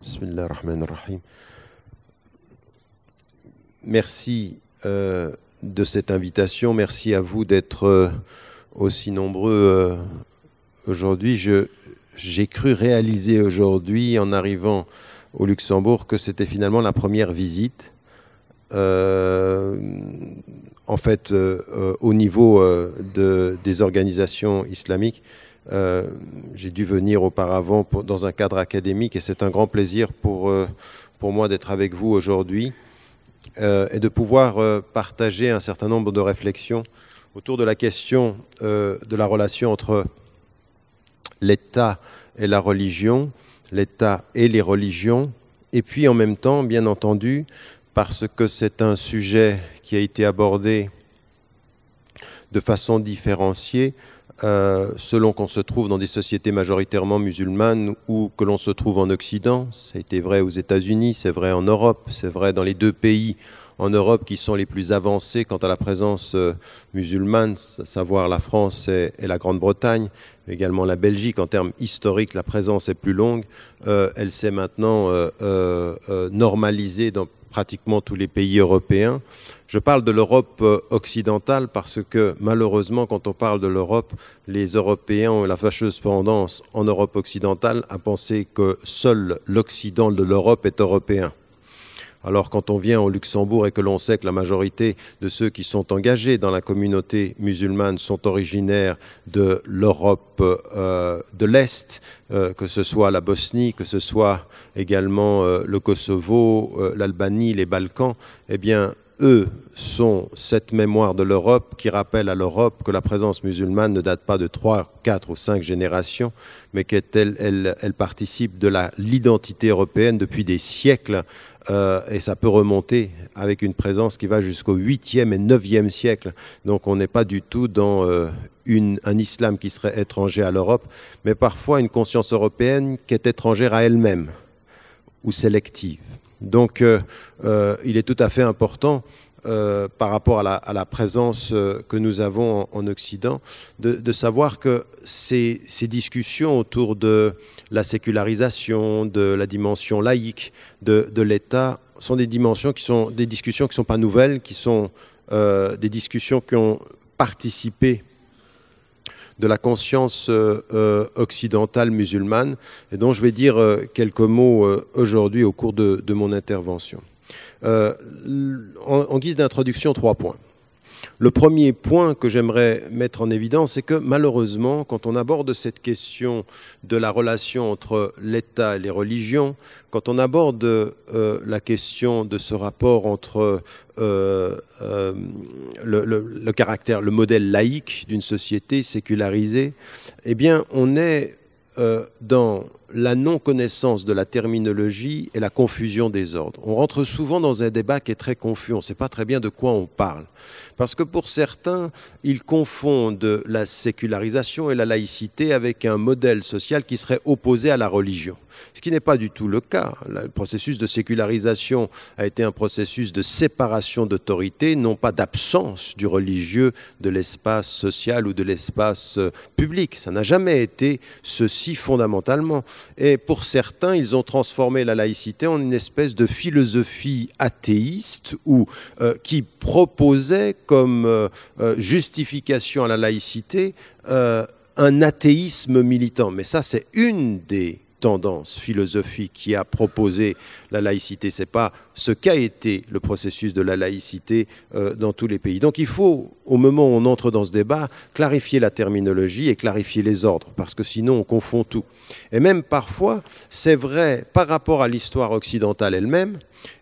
Bismillah ar-Rahman ar-Rahim. Merci de cette invitation. Merci à vous d'être aussi nombreux aujourd'hui. J'ai cru réaliser aujourd'hui, en arrivant au Luxembourg, que c'était finalement la première visite. En fait, au niveau des organisations islamiques, j'ai dû venir auparavant dans un cadre académique et c'est un grand plaisir pour moi d'être avec vous aujourd'hui et de pouvoir partager un certain nombre de réflexions autour de la question de la relation entre l'État et la religion, l'État et les religions, et puis en même temps, bien entendu, parce que c'est un sujet qui a été abordé de façon différenciée, selon qu'on se trouve dans des sociétés majoritairement musulmanes ou que l'on se trouve en Occident. Ça a été vrai aux États-Unis, c'est vrai en Europe, c'est vrai dans les deux pays en Europe qui sont les plus avancés quant à la présence musulmane, à savoir la France et la Grande-Bretagne, mais également la Belgique. En termes historiques, la présence est plus longue. Elle s'est maintenant normalisée dans pratiquement tous les pays européens. Je parle de l'Europe occidentale parce que malheureusement, quand on parle de l'Europe, les Européens ont la fâcheuse tendance en Europe occidentale à penser que seul l'Occident de l'Europe est européen. Alors quand on vient au Luxembourg et que l'on sait que la majorité de ceux qui sont engagés dans la communauté musulmane sont originaires de l'Europe de l'Est, que ce soit la Bosnie, que ce soit également le Kosovo, l'Albanie, les Balkans, eh bien eux sont cette mémoire de l'Europe qui rappelle à l'Europe que la présence musulmane ne date pas de 3, 4 ou 5 générations, mais qu'elle participe de l'identité européenne depuis des siècles. Et ça peut remonter avec une présence qui va jusqu'au 8e et 9e siècle. Donc on n'est pas du tout dans un islam qui serait étranger à l'Europe, mais parfois une conscience européenne qui est étrangère à elle-même ou sélective. Donc il est tout à fait important par rapport à la présence que nous avons en Occident, de savoir que ces discussions autour de la sécularisation, de la dimension laïque de l'État sont des discussions qui ne sont pas nouvelles, qui sont des discussions qui ont participé de la conscience occidentale musulmane et dont je vais dire quelques mots aujourd'hui au cours de mon intervention. En guise d'introduction, 3 points. Le premier point que j'aimerais mettre en évidence, c'est que malheureusement, quand on aborde cette question de la relation entre l'État et les religions, quand on aborde la question de ce rapport entre le modèle laïque d'une société sécularisée, eh bien, on est dans la non-connaissance de la terminologie et la confusion des ordres. On rentre souvent dans un débat qui est très confus, on ne sait pas très bien de quoi on parle. Parce que pour certains, ils confondent la sécularisation et la laïcité avec un modèle social qui serait opposé à la religion. Ce qui n'est pas du tout le cas. Le processus de sécularisation a été un processus de séparation d'autorité, non pas d'absence du religieux de l'espace social ou de l'espace public. Ça n'a jamais été ceci fondamentalement. Et pour certains, ils ont transformé la laïcité en une espèce de philosophie athéiste ou qui proposait comme justification à la laïcité un athéisme militant. Mais ça, c'est une des tendance philosophique qui a proposé la laïcité. Ce n'est pas ce qu'a été le processus de la laïcité dans tous les pays. Donc il faut, au moment où on entre dans ce débat, clarifier la terminologie et clarifier les ordres, parce que sinon on confond tout. Et même parfois, c'est vrai par rapport à l'histoire occidentale elle-même,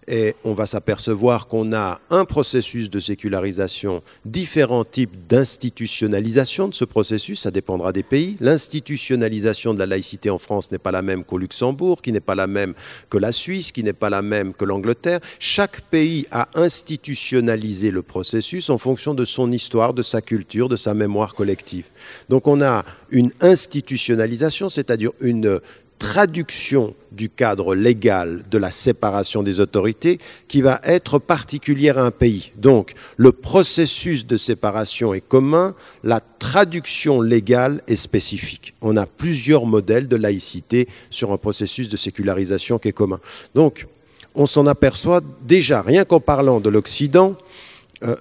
et on va s'apercevoir qu'on a un processus de sécularisation, différents types d'institutionnalisation de ce processus, ça dépendra des pays. L'institutionnalisation de la laïcité en France n'est pas la même qu'au Luxembourg, qui n'est pas la même que la Suisse, qui n'est pas la même que l'Angleterre. Chaque pays a institutionnalisé le processus en fonction de son histoire, de sa culture, de sa mémoire collective. Donc on a une institutionnalisation, c'est-à-dire une traduction du cadre légal de la séparation des autorités qui va être particulière à un pays. Donc, le processus de séparation est commun, la traduction légale est spécifique. On a plusieurs modèles de laïcité sur un processus de sécularisation qui est commun. Donc, on s'en aperçoit déjà, rien qu'en parlant de l'Occident,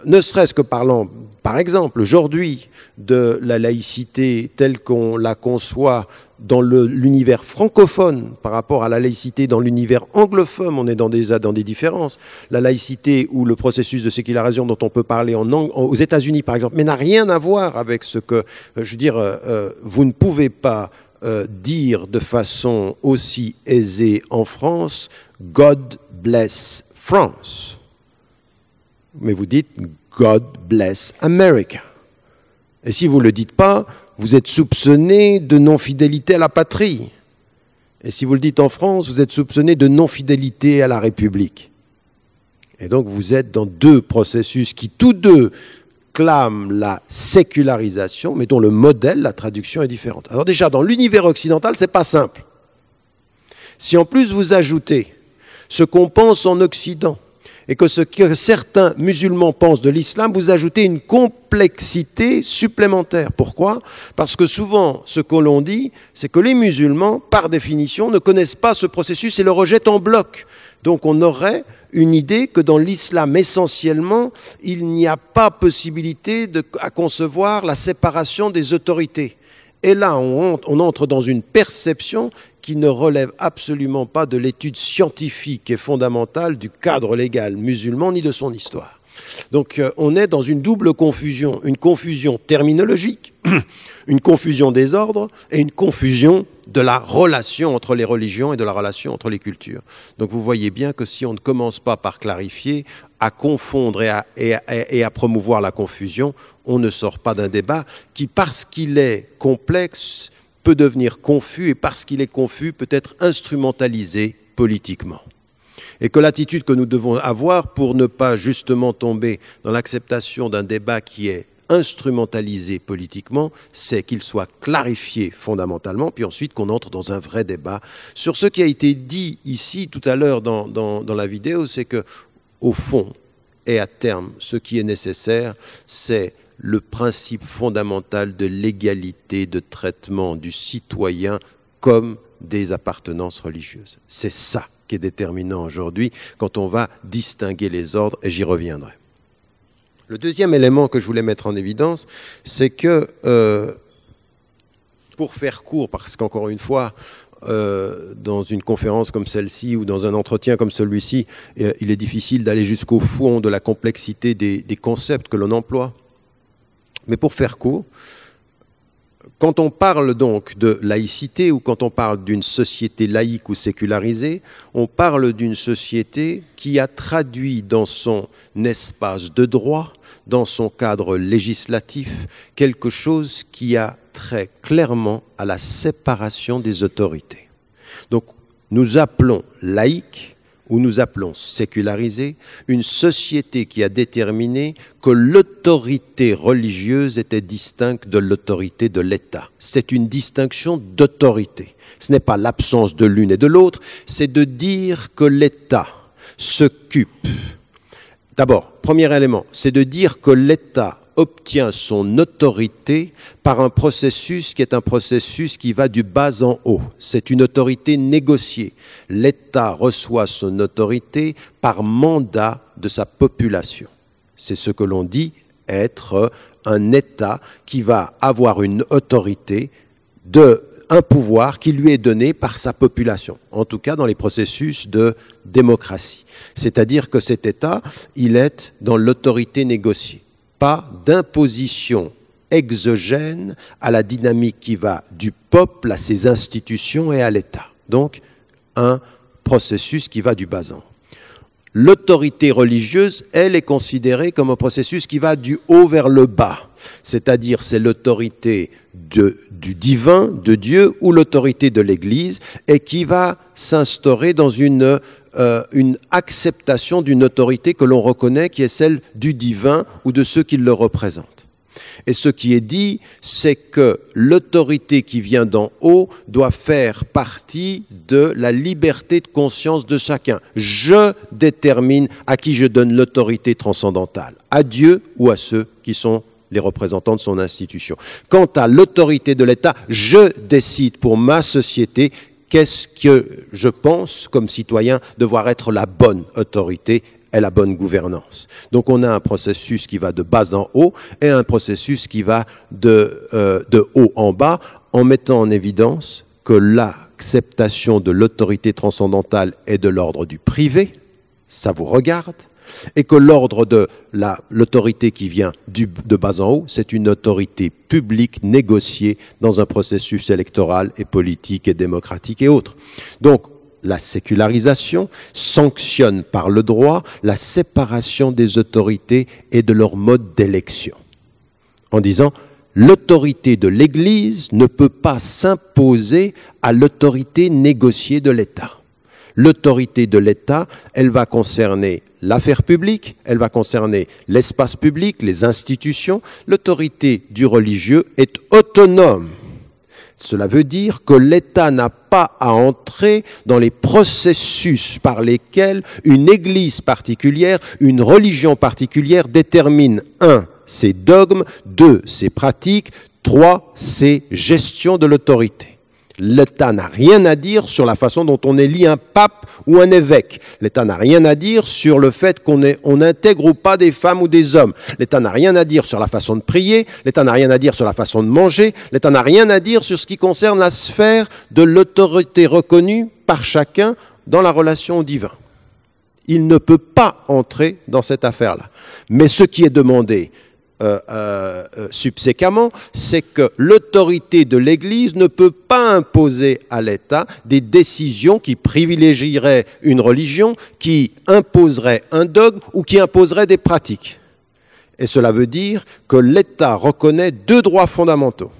ne serait-ce que parlant, par exemple, aujourd'hui, de la laïcité telle qu'on la conçoit dans l'univers francophone par rapport à la laïcité dans l'univers anglophone, on est déjà dans des différences. La laïcité ou le processus de sécularisation dont on peut parler aux États-Unis, par exemple, mais n'a rien à voir avec ce que, je veux dire, vous ne pouvez pas dire de façon aussi aisée en France « God bless France ». Mais vous dites « God bless America ». Et si vous ne le dites pas, vous êtes soupçonné de non-fidélité à la patrie. Et si vous le dites en France, vous êtes soupçonné de non-fidélité à la République. Et donc vous êtes dans deux processus qui tous deux clament la sécularisation, mais dont le modèle, la traduction est différente. Alors déjà, dans l'univers occidental, ce n'est pas simple. Si en plus vous ajoutez ce qu'on pense en Occident, et que ce que certains musulmans pensent de l'islam, vous ajoutez une complexité supplémentaire. Pourquoi? Parce que souvent, ce que l'on dit, c'est que les musulmans, par définition, ne connaissent pas ce processus et le rejettent en bloc. Donc on aurait une idée que dans l'islam, essentiellement, il n'y a pas possibilité à concevoir la séparation des autorités. Et là, on entre dans une perception qui ne relève absolument pas de l'étude scientifique et fondamentale du cadre légal musulman ni de son histoire. Donc on est dans une double confusion, une confusion terminologique, une confusion des ordres et une confusion de la relation entre les religions et de la relation entre les cultures. Donc vous voyez bien que si on ne commence pas par clarifier, à confondre et à promouvoir la confusion, on ne sort pas d'un débat qui, parce qu'il est complexe, peut devenir confus et parce qu'il est confus, peut être instrumentalisé politiquement. Et que l'attitude que nous devons avoir pour ne pas justement tomber dans l'acceptation d'un débat qui est instrumentalisé politiquement, c'est qu'il soit clarifié fondamentalement, puis ensuite qu'on entre dans un vrai débat. Sur ce qui a été dit ici tout à l'heure dans la vidéo, c'est que, au fond et à terme, ce qui est nécessaire, c'est le principe fondamental de l'égalité de traitement du citoyen comme des appartenances religieuses. C'est ça qui est déterminant aujourd'hui quand on va distinguer les ordres, et j'y reviendrai. Le deuxième élément que je voulais mettre en évidence, c'est que, pour faire court, parce qu'encore une fois, dans une conférence comme celle-ci ou dans un entretien comme celui-ci, il est difficile d'aller jusqu'au fond de la complexité des concepts que l'on emploie. Mais pour faire court, quand on parle donc de laïcité ou quand on parle d'une société laïque ou sécularisée, on parle d'une société qui a traduit dans son espace de droit, dans son cadre législatif, quelque chose qui a trait clairement à la séparation des autorités. Donc nous appelons laïque, ou nous appelons sécularisé, une société qui a déterminé que l'autorité religieuse était distincte de l'autorité de l'État. C'est une distinction d'autorité. Ce n'est pas l'absence de l'une et de l'autre, c'est de dire que l'État s'occupe. D'abord, premier élément, c'est de dire que l'État obtient son autorité par un processus qui est un processus qui va du bas en haut. C'est une autorité négociée. L'État reçoit son autorité par mandat de sa population. C'est ce que l'on dit être un État qui va avoir une autorité, un pouvoir qui lui est donné par sa population, en tout cas dans les processus de démocratie. C'est-à-dire que cet État, il est dans l'autorité négociée. Pas d'imposition exogène à la dynamique qui va du peuple à ses institutions et à l'État. Donc, un processus qui va du bas en haut. L'autorité religieuse, elle, est considérée comme un processus qui va du haut vers le bas. C'est-à-dire, c'est l'autorité du divin, de Dieu, ou l'autorité de l'Église, et qui va s'instaurer dans une acceptation d'une autorité que l'on reconnaît, qui est celle du divin ou de ceux qui le représentent. Et ce qui est dit, c'est que l'autorité qui vient d'en haut doit faire partie de la liberté de conscience de chacun. Je détermine à qui je donne l'autorité transcendantale, à Dieu ou à ceux qui sont les représentants de son institution. Quant à l'autorité de l'État, je décide pour ma société qu'est-ce que je pense, comme citoyen, devoir être la bonne autorité et la bonne gouvernance. Donc on a un processus qui va de bas en haut et un processus qui va de haut en bas, en mettant en évidence que l'acceptation de l'autorité transcendantale est de l'ordre du privé, ça vous regarde, et que l'ordre de l'autorité qui vient de bas en haut, c'est une autorité publique négociée dans un processus électoral et politique et démocratique et autres. Donc, la sécularisation sanctionne par le droit la séparation des autorités et de leur mode d'élection, en disant l'autorité de l'Église ne peut pas s'imposer à l'autorité négociée de l'État. L'autorité de l'État, elle va concerner l'affaire publique, elle va concerner l'espace public, les institutions. L'autorité du religieux est autonome. Cela veut dire que l'État n'a pas à entrer dans les processus par lesquels une église particulière, une religion particulière détermine 1. Ses dogmes, 2. Ses pratiques, 3. Ses gestions de l'autorité. L'État n'a rien à dire sur la façon dont on élit un pape ou un évêque. L'État n'a rien à dire sur le fait qu'on intègre ou pas des femmes ou des hommes. L'État n'a rien à dire sur la façon de prier. L'État n'a rien à dire sur la façon de manger. L'État n'a rien à dire sur ce qui concerne la sphère de l'autorité reconnue par chacun dans la relation au divin. Il ne peut pas entrer dans cette affaire-là. Mais ce qui est demandé subséquemment, c'est que l'autorité de l'Église ne peut pas imposer à l'État des décisions qui privilégieraient une religion, qui imposeraient un dogme ou qui imposeraient des pratiques. Et cela veut dire que l'État reconnaît 2 droits fondamentaux.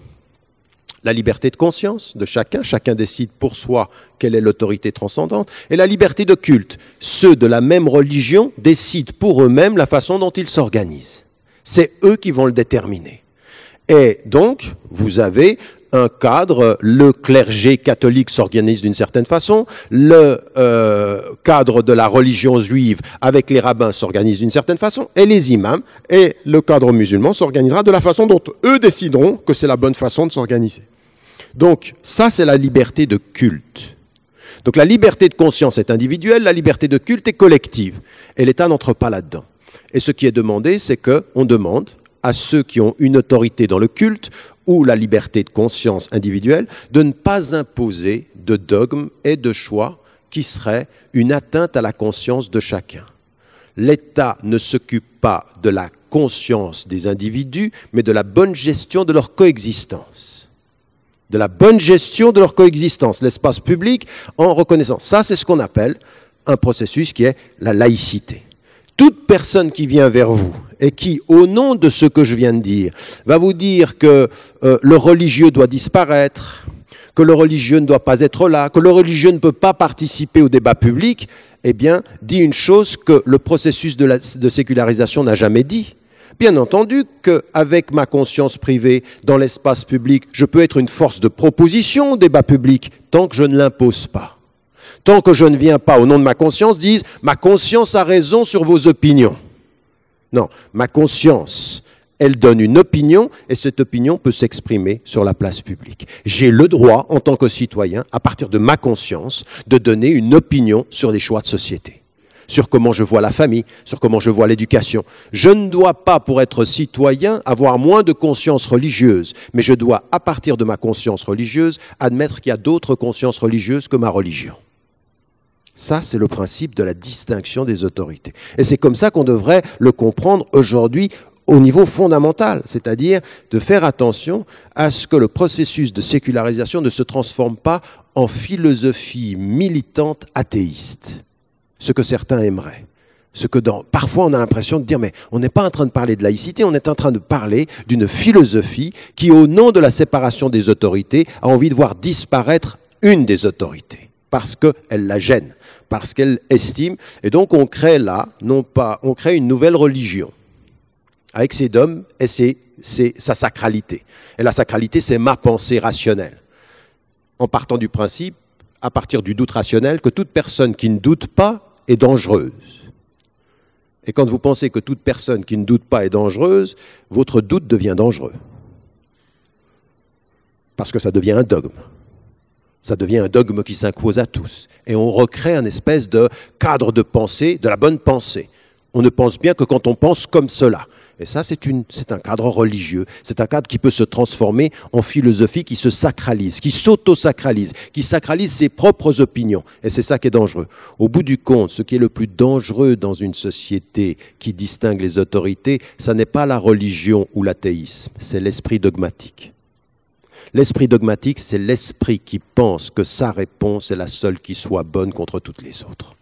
La liberté de conscience de chacun, chacun décide pour soi quelle est l'autorité transcendante, et la liberté de culte. Ceux de la même religion décident pour eux-mêmes la façon dont ils s'organisent. C'est eux qui vont le déterminer. Et donc, vous avez un cadre, le clergé catholique s'organise d'une certaine façon, le cadre de la religion juive avec les rabbins s'organise d'une certaine façon, et les imams et le cadre musulman s'organisera de la façon dont eux décideront que c'est la bonne façon de s'organiser. Donc, ça, c'est la liberté de culte. Donc, la liberté de conscience est individuelle, la liberté de culte est collective, et l'État n'entre pas là-dedans. Et ce qui est demandé, c'est qu'on demande à ceux qui ont une autorité dans le culte ou la liberté de conscience individuelle de ne pas imposer de dogmes et de choix qui seraient une atteinte à la conscience de chacun. L'État ne s'occupe pas de la conscience des individus, mais de la bonne gestion de leur coexistence. De la bonne gestion de leur coexistence, l'espace public en reconnaissance. Ça, c'est ce qu'on appelle un processus qui est la laïcité. Toute personne qui vient vers vous et qui, au nom de ce que je viens de dire, va vous dire que le religieux doit disparaître, que le religieux ne doit pas être là, que le religieux ne peut pas participer au débat public, eh bien, dit une chose que le processus de sécularisation n'a jamais dit. Bien entendu qu'avec ma conscience privée dans l'espace public, je peux être une force de proposition au débat public tant que je ne l'impose pas. Tant que je ne viens pas, au nom de ma conscience, dire « ma conscience a raison sur vos opinions ». Non, ma conscience, elle donne une opinion et cette opinion peut s'exprimer sur la place publique. J'ai le droit, en tant que citoyen, à partir de ma conscience, de donner une opinion sur les choix de société, sur comment je vois la famille, sur comment je vois l'éducation. Je ne dois pas, pour être citoyen, avoir moins de conscience religieuse, mais je dois, à partir de ma conscience religieuse, admettre qu'il y a d'autres consciences religieuses que ma religion. Ça, c'est le principe de la distinction des autorités. Et c'est comme ça qu'on devrait le comprendre aujourd'hui au niveau fondamental, c'est-à-dire de faire attention à ce que le processus de sécularisation ne se transforme pas en philosophie militante athéiste, ce que certains aimeraient. Parfois, on a l'impression de dire, mais on n'est pas en train de parler de laïcité, on est en train de parler d'une philosophie qui, au nom de la séparation des autorités, a envie de voir disparaître une des autorités. Parce qu'elle la gêne, parce qu'elle estime, et donc on crée là, on crée une nouvelle religion. avec ses dogmes et sa sacralité. Et la sacralité, c'est ma pensée rationnelle. En partant du principe, à partir du doute rationnel, que toute personne qui ne doute pas est dangereuse. Et quand vous pensez que toute personne qui ne doute pas est dangereuse, votre doute devient dangereux. Parce que ça devient un dogme. Ça devient un dogme qui s'impose à tous. Et on recrée un espèce de cadre de pensée, de la bonne pensée. On ne pense bien que quand on pense comme cela. Et ça, c'est un cadre religieux. C'est un cadre qui peut se transformer en philosophie qui se sacralise, qui s'auto-sacralise, qui sacralise ses propres opinions. Et c'est ça qui est dangereux. Au bout du compte, ce qui est le plus dangereux dans une société qui distingue les autorités, ça n'est pas la religion ou l'athéisme, c'est l'esprit dogmatique. L'esprit dogmatique, c'est l'esprit qui pense que sa réponse est la seule qui soit bonne contre toutes les autres.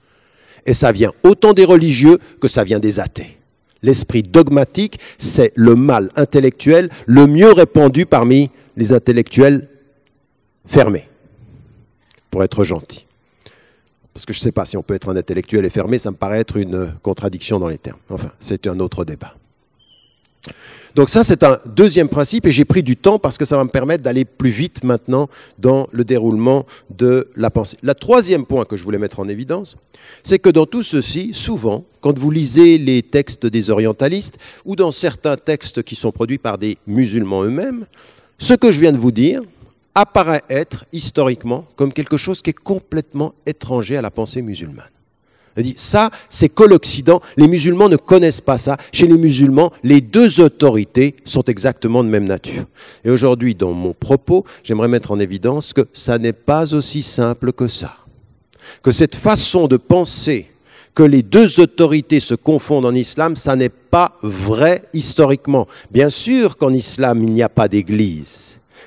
Et ça vient autant des religieux que ça vient des athées. L'esprit dogmatique, c'est le mal intellectuel le mieux répandu parmi les intellectuels fermés, pour être gentil. Parce que je ne sais pas si on peut être un intellectuel et fermé, ça me paraît être une contradiction dans les termes. Enfin, c'est un autre débat. Donc ça, c'est un deuxième principe et j'ai pris du temps parce que ça va me permettre d'aller plus vite maintenant dans le déroulement de la pensée. Le troisième point que je voulais mettre en évidence, c'est que dans tout ceci, souvent, quand vous lisez les textes des orientalistes ou dans certains textes qui sont produits par des musulmans eux-mêmes, ce que je viens de vous dire apparaît être historiquement comme quelque chose qui est complètement étranger à la pensée musulmane. Ça, c'est que l'Occident, les musulmans ne connaissent pas ça. Chez les musulmans, les deux autorités sont exactement de même nature. Et aujourd'hui, dans mon propos, j'aimerais mettre en évidence que ça n'est pas aussi simple que ça. Que cette façon de penser que les deux autorités se confondent en islam, ça n'est pas vrai historiquement. Bien sûr qu'en islam, il n'y a pas d'église.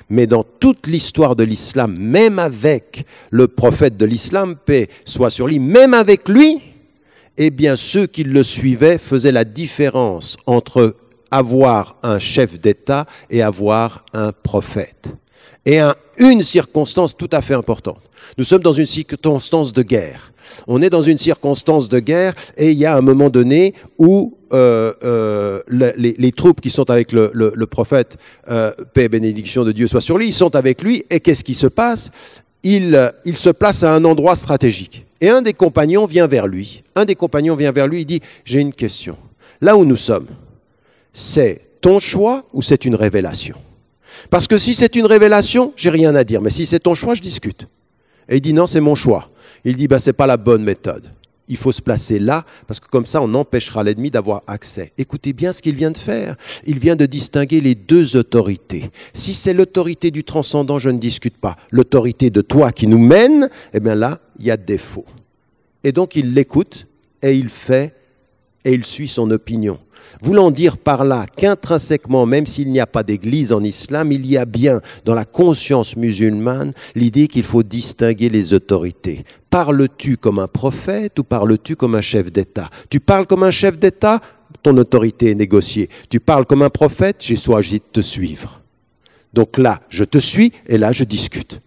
Mais dans toute l'histoire de l'islam, même avec le prophète de l'islam, paix soit sur lui, même avec lui, eh bien ceux qui le suivaient faisaient la différence entre avoir un chef d'État et avoir un prophète. Et une circonstance tout à fait importante. Nous sommes dans une circonstance de guerre. On est dans une circonstance de guerre et il y a un moment donné où les troupes qui sont avec le prophète, paix et bénédiction de Dieu soit sur lui, ils sont avec lui et qu'est-ce qui se passe ? Il se place à un endroit stratégique. Et un des compagnons vient vers lui. Il dit « J'ai une question. Là où nous sommes, c'est ton choix ou c'est une révélation ? Parce que si c'est une révélation, j'ai rien à dire. Mais si c'est ton choix, je discute. » Et il dit « Non, c'est mon choix. » Il dit c'est pas la bonne méthode. Il faut se placer là, parce que comme ça, on empêchera l'ennemi d'avoir accès. Écoutez bien ce qu'il vient de faire. Il vient de distinguer les deux autorités. Si c'est l'autorité du transcendant, je ne discute pas. L'autorité de toi qui nous mène, eh bien là, il y a défaut. Et donc, il l'écoute, et il fait, et il suit son opinion. Voulant dire par là qu'intrinsèquement, même s'il n'y a pas d'église en islam, il y a bien dans la conscience musulmane l'idée qu'il faut distinguer les autorités. Parles-tu comme un prophète ou parles-tu comme un chef d'État ? Tu parles comme un chef d'État, ton autorité est négociée. Tu parles comme un prophète, j'ai choisi de te suivre. Donc là, je te suis et là, je discute.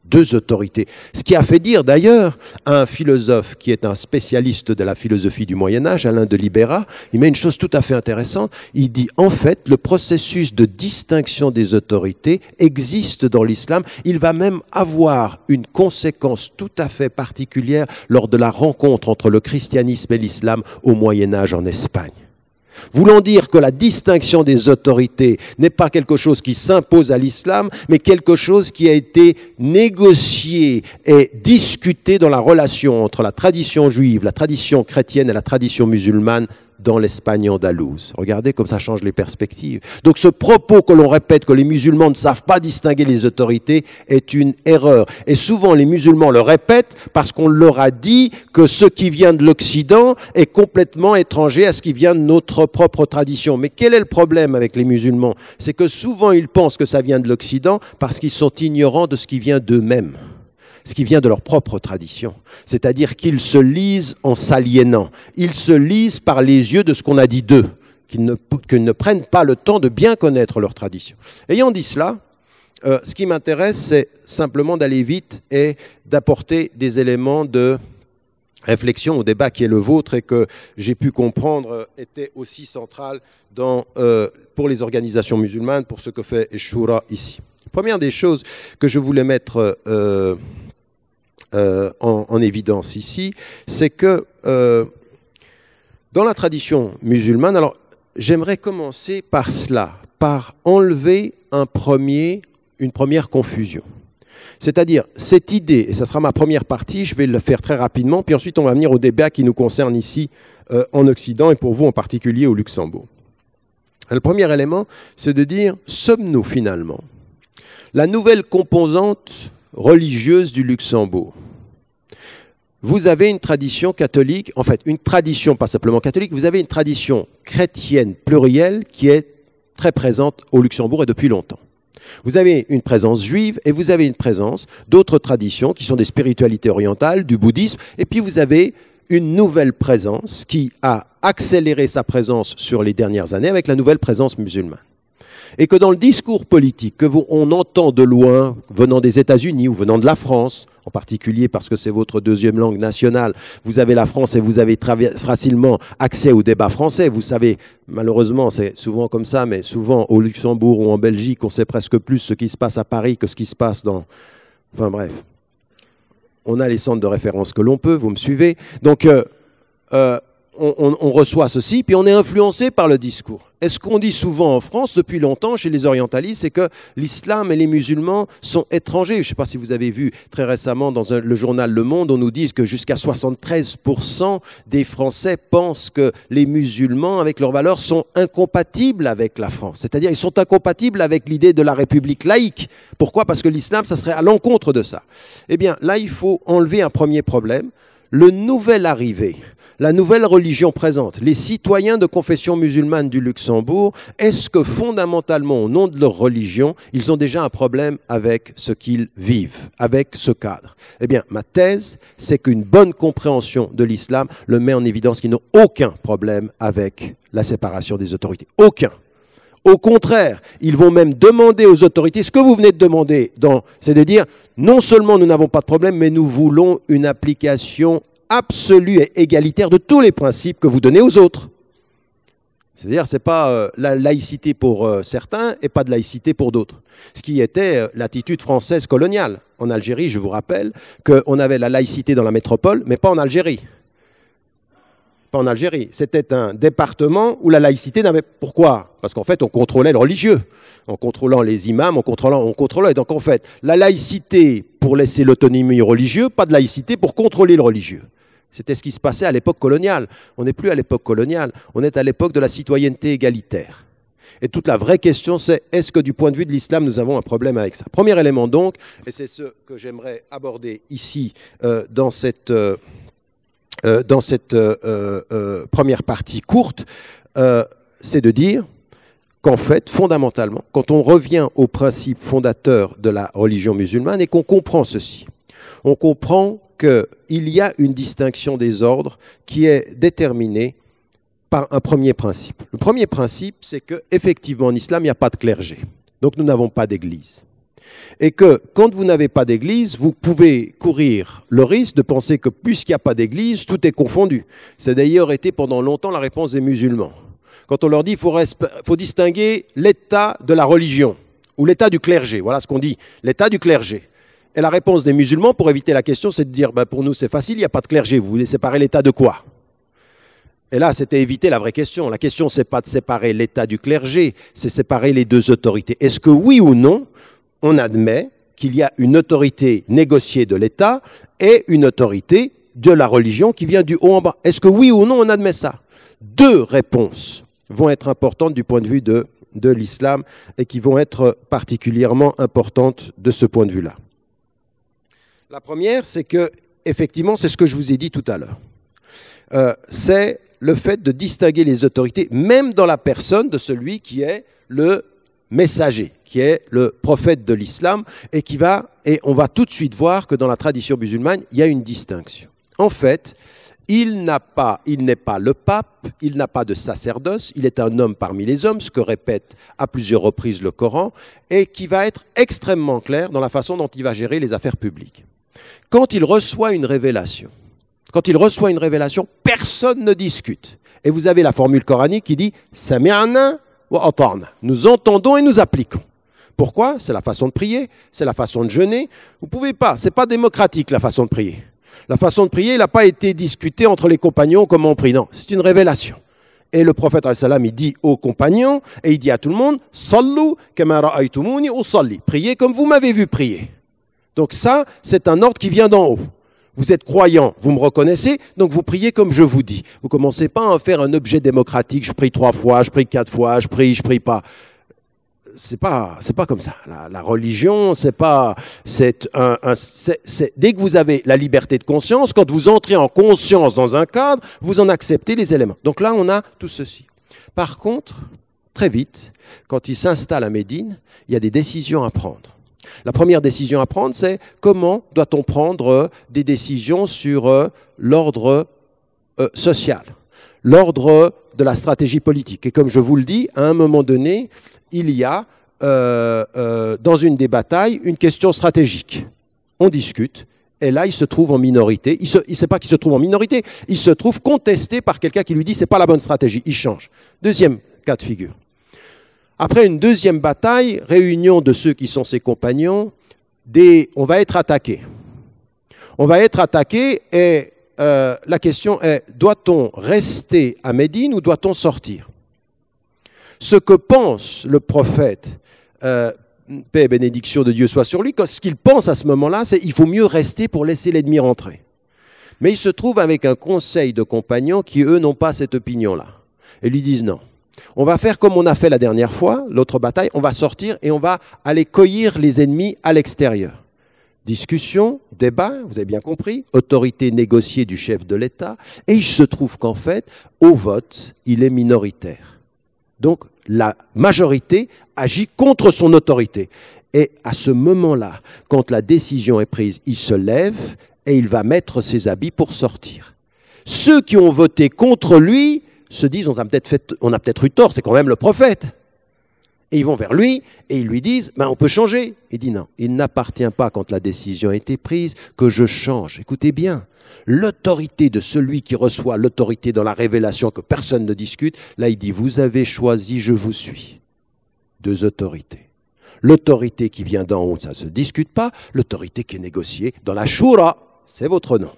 Deux autorités. Ce qui a fait dire d'ailleurs à un philosophe qui est un spécialiste de la philosophie du Moyen-Âge, Alain de Libéra, il met une chose tout à fait intéressante, il dit en fait le processus de distinction des autorités existe dans l'islam, il va même avoir une conséquence tout à fait particulière lors de la rencontre entre le christianisme et l'islam au Moyen-Âge en Espagne. Voulant dire que la distinction des autorités n'est pas quelque chose qui s'impose à l'islam, mais quelque chose qui a été négocié et discuté dans la relation entre la tradition juive, la tradition chrétienne et la tradition musulmane dans l'Espagne andalouse. Regardez comme ça change les perspectives. Donc ce propos que l'on répète que les musulmans ne savent pas distinguer les autorités est une erreur. Et souvent les musulmans le répètent parce qu'on leur a dit que ce qui vient de l'Occident est complètement étranger à ce qui vient de notre propre tradition. Mais quel est le problème avec les musulmans ? C'est que souvent ils pensent que ça vient de l'Occident parce qu'ils sont ignorants de ce qui vient d'eux-mêmes. Ce qui vient de leur propre tradition. C'est-à-dire qu'ils se lisent en s'aliénant. Ils se lisent par les yeux de ce qu'on a dit d'eux, qu'ils ne prennent pas le temps de bien connaître leur tradition. Ayant dit cela, ce qui m'intéresse, c'est simplement d'aller vite et d'apporter des éléments de réflexion, au débat qui est le vôtre et que j'ai pu comprendre était aussi central pour les organisations musulmanes, pour ce que fait Shura ici. Première des choses que je voulais mettre en évidence ici, c'est que dans la tradition musulmane, alors j'aimerais commencer par cela, par enlever une première confusion. C'est-à-dire, cette idée, et ça sera ma première partie, je vais le faire très rapidement, puis ensuite on va venir au débat qui nous concerne ici en Occident et pour vous en particulier au Luxembourg. Le premier élément, c'est de dire, sommes-nous finalement la nouvelle composante religieuse du Luxembourg? Vous avez une tradition catholique, en fait, une tradition pas simplement catholique, vous avez une tradition chrétienne plurielle qui est très présente au Luxembourg et depuis longtemps. Vous avez une présence juive et vous avez une présence d'autres traditions qui sont des spiritualités orientales, du bouddhisme, et puis vous avez une nouvelle présence qui a accéléré sa présence sur les dernières années avec la nouvelle présence musulmane. Et que dans le discours politique on entend de loin, venant des États-Unis ou venant de la France, en particulier parce que c'est votre deuxième langue nationale, vous avez la France et vous avez facilement accès au débat français. Vous savez, malheureusement, c'est souvent comme ça, mais souvent au Luxembourg ou en Belgique, on sait presque plus ce qui se passe à Paris que ce qui se passe dans... Enfin bref, on a les centres de référence que l'on peut, vous me suivez. Donc, on reçoit ceci, puis on est influencé par le discours. Et ce qu'on dit souvent en France, depuis longtemps, chez les orientalistes, c'est que l'islam et les musulmans sont étrangers. Je ne sais pas si vous avez vu très récemment dans le journal Le Monde, on nous dit que jusqu'à 73% des Français pensent que les musulmans, avec leurs valeurs, sont incompatibles avec la France. C'est-à-dire ils sont incompatibles avec l'idée de la République laïque. Pourquoi? Parce que l'islam, ça serait à l'encontre de ça. Eh bien, là, il faut enlever un premier problème. Le nouvel arrivé, la nouvelle religion présente, les citoyens de confession musulmane du Luxembourg, est-ce que fondamentalement, au nom de leur religion, ils ont déjà un problème avec ce qu'ils vivent, avec ce cadre? Eh bien, ma thèse, c'est qu'une bonne compréhension de l'islam le met en évidence qu'ils n'ont aucun problème avec la séparation des autorités. Aucun. Au contraire, ils vont même demander aux autorités, ce que vous venez de demander, c'est de dire, non seulement nous n'avons pas de problème, mais nous voulons une application absolue et égalitaire de tous les principes que vous donnez aux autres. C'est-à-dire, ce n'est pas la laïcité pour certains et pas de laïcité pour d'autres. Ce qui était l'attitude française coloniale. En Algérie, je vous rappelle qu'on avait la laïcité dans la métropole, mais pas en Algérie. Pas en Algérie. C'était un département où la laïcité n'avait... Pourquoi? Parce qu'en fait, on contrôlait le religieux. En contrôlant les imams, on contrôlait. Donc en fait, la laïcité pour laisser l'autonomie aux religieux, pas de laïcité pour contrôler le religieux. C'était ce qui se passait à l'époque coloniale. On n'est plus à l'époque coloniale, on est à l'époque de la citoyenneté égalitaire. Et toute la vraie question, c'est est-ce que du point de vue de l'islam, nous avons un problème avec ça? Premier élément donc, et c'est ce que j'aimerais aborder ici dans cette première partie courte, c'est de dire qu'en fait, fondamentalement, quand on revient aux principes fondateurs de la religion musulmane et qu'on comprend ceci, on comprend qu'il y a une distinction des ordres qui est déterminée par un premier principe. Le premier principe, c'est qu'effectivement, en islam, il n'y a pas de clergé. Donc, nous n'avons pas d'église. Et que quand vous n'avez pas d'église, vous pouvez courir le risque de penser que puisqu'il n'y a pas d'église, tout est confondu. C'est d'ailleurs été pendant longtemps la réponse des musulmans. Quand on leur dit qu'il faut distinguer l'état de la religion ou l'état du clergé, voilà ce qu'on dit, l'état du clergé. Et la réponse des musulmans, pour éviter la question, c'est de dire pour nous c'est facile, il n'y a pas de clergé, vous voulez séparer l'état de quoi? Et là, c'était éviter la vraie question. La question, c'est pas de séparer l'état du clergé, c'est séparer les deux autorités. Est-ce que oui ou non, on admet qu'il y a une autorité négociée de l'État et une autorité de la religion qui vient du haut en bas? Est-ce que oui ou non, on admet ça? Deux réponses vont être importantes du point de vue de l'islam et qui vont être particulièrement importantes de ce point de vue-là. La première, c'est que, effectivement, c'est ce que je vous ai dit tout à l'heure. C'est le fait de distinguer les autorités, même dans la personne de celui qui est le messager, qui est le prophète de l'islam, et on va tout de suite voir que dans la tradition musulmane, il y a une distinction. En fait, il n'est pas le pape, il n'a pas de sacerdoce, il est un homme parmi les hommes, ce que répète à plusieurs reprises le Coran, et qui va être extrêmement clair dans la façon dont il va gérer les affaires publiques. Quand il reçoit une révélation, Quand il reçoit une révélation, personne ne discute. Et vous avez la formule coranique qui dit « Sami'na wa ata'na ». Nous entendons et nous appliquons. Pourquoi? C'est la façon de prier, c'est la façon de jeûner. Vous ne pouvez pas, ce n'est pas démocratique la façon de prier. La façon de prier, elle n'a pas été discutée entre les compagnons comment on prie. Non, c'est une révélation. Et le prophète, il dit aux compagnons, et il dit à tout le monde « Sallu kama ra'aytumuni usalli ». Priez comme vous m'avez vu prier. Donc ça, c'est un ordre qui vient d'en haut. Vous êtes croyant, vous me reconnaissez, donc vous priez comme je vous dis. Vous ne commencez pas à en faire un objet démocratique, je prie 3 fois, je prie 4 fois, je prie pas. C'est pas comme ça. La religion, dès que vous avez la liberté de conscience, quand vous entrez en conscience dans un cadre, vous en acceptez les éléments. Donc là, on a tout ceci. Par contre, très vite, quand il s'installe à Médine, il y a des décisions à prendre. La première décision à prendre, c'est comment doit-on prendre des décisions sur l'ordre social, l'ordre de la stratégie politique. Et comme je vous le dis, à un moment donné, il y a dans une des batailles une question stratégique. On discute, et là il se trouve en minorité. Il ne sait pas qu'il se trouve en minorité, il se trouve contesté par quelqu'un qui lui dit « c'est pas la bonne stratégie », il change. Deuxième cas de figure. Après une deuxième bataille, réunion de ceux qui sont ses compagnons, on va être attaqué. On va être attaqué et la question est, doit-on rester à Médine ou doit-on sortir? Ce que pense le prophète, paix et bénédiction de Dieu soit sur lui, ce qu'il pense à ce moment-là, c'est qu'il faut mieux rester pour laisser l'ennemi rentrer. Mais il se trouve avec un conseil de compagnons qui, eux, n'ont pas cette opinion-là. Et lui disent non. On va faire comme on a fait la dernière fois, l'autre bataille, on va sortir et on va aller cueillir les ennemis à l'extérieur. Discussion, débat, vous avez bien compris, autorité négociée du chef de l'État, et il se trouve qu'en fait, au vote, il est minoritaire. Donc, la majorité agit contre son autorité. Et à ce moment-là, quand la décision est prise, il se lève et il va mettre ses habits pour sortir. Ceux qui ont voté contre lui se disent, on a peut-être eu tort, c'est quand même le prophète. Et ils vont vers lui et ils lui disent, on peut changer. Il dit non, il n'appartient pas quand la décision a été prise que je change. Écoutez bien, l'autorité de celui qui reçoit l'autorité dans la révélation que personne ne discute, là il dit, vous avez choisi, je vous suis. 2 autorités. L'autorité qui vient d'en haut, ça ne se discute pas. L'autorité qui est négociée dans la Shura, c'est votre nom.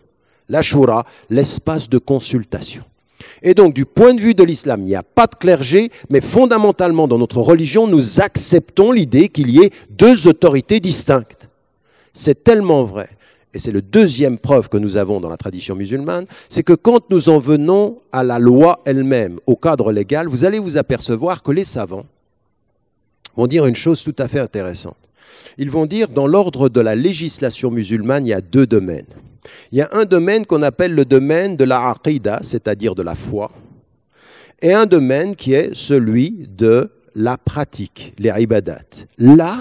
La Shura, l'espace de consultation. Et donc, du point de vue de l'islam, il n'y a pas de clergé, mais fondamentalement, dans notre religion, nous acceptons l'idée qu'il y ait 2 autorités distinctes. C'est tellement vrai, et c'est le deuxième preuve que nous avons dans la tradition musulmane, c'est que quand nous en venons à la loi elle-même, au cadre légal, vous allez vous apercevoir que les savants vont dire une chose tout à fait intéressante. Ils vont dire, dans l'ordre de la législation musulmane, il y a 2 domaines. Il y a un domaine qu'on appelle le domaine de la aqida, c'est-à-dire de la foi, et un domaine qui est celui de la pratique, les ibadat. Là,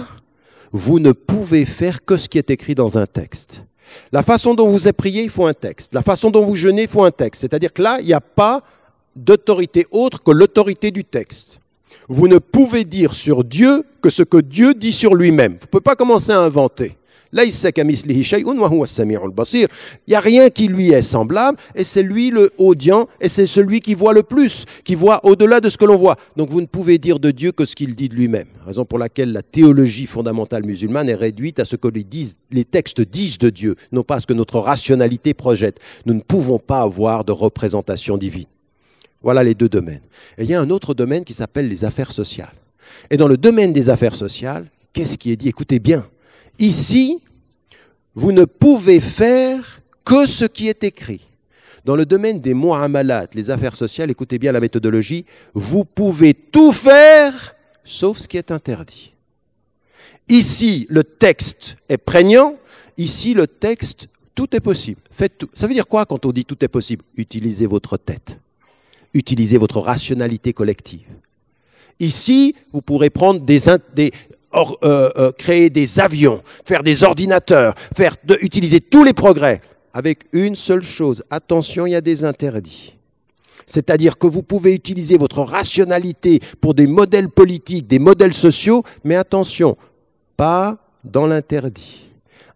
vous ne pouvez faire que ce qui est écrit dans un texte. La façon dont vous êtes prié, il faut un texte. La façon dont vous jeûnez, il faut un texte. C'est-à-dire que là, il n'y a pas d'autorité autre que l'autorité du texte. Vous ne pouvez dire sur Dieu que ce que Dieu dit sur lui-même. Vous ne pouvez pas commencer à inventer. Il n'y a rien qui lui est semblable et c'est lui le audient et c'est celui qui voit le plus, qui voit au-delà de ce que l'on voit. Donc vous ne pouvez dire de Dieu que ce qu'il dit de lui-même. Raison pour laquelle la théologie fondamentale musulmane est réduite à ce que les textes disent de Dieu, non pas à ce que notre rationalité projette. Nous ne pouvons pas avoir de représentation divine. Voilà les 2 domaines. Et il y a un autre domaine qui s'appelle les affaires sociales. Et dans le domaine des affaires sociales, qu'est-ce qui est dit? Écoutez bien. Ici, vous ne pouvez faire que ce qui est écrit. Dans le domaine des mu'amalat, les affaires sociales, écoutez bien la méthodologie, vous pouvez tout faire sauf ce qui est interdit. Ici, le texte est prégnant. Ici, le texte, tout est possible. Faites tout. Ça veut dire quoi quand on dit tout est possible? Utilisez votre tête. Utilisez votre rationalité collective. Ici, vous pourrez prendre créer des avions, faire des ordinateurs, utiliser tous les progrès, avec une seule chose. Attention, il y a des interdits. C'est-à-dire que vous pouvez utiliser votre rationalité pour des modèles politiques, des modèles sociaux, mais attention, pas dans l'interdit.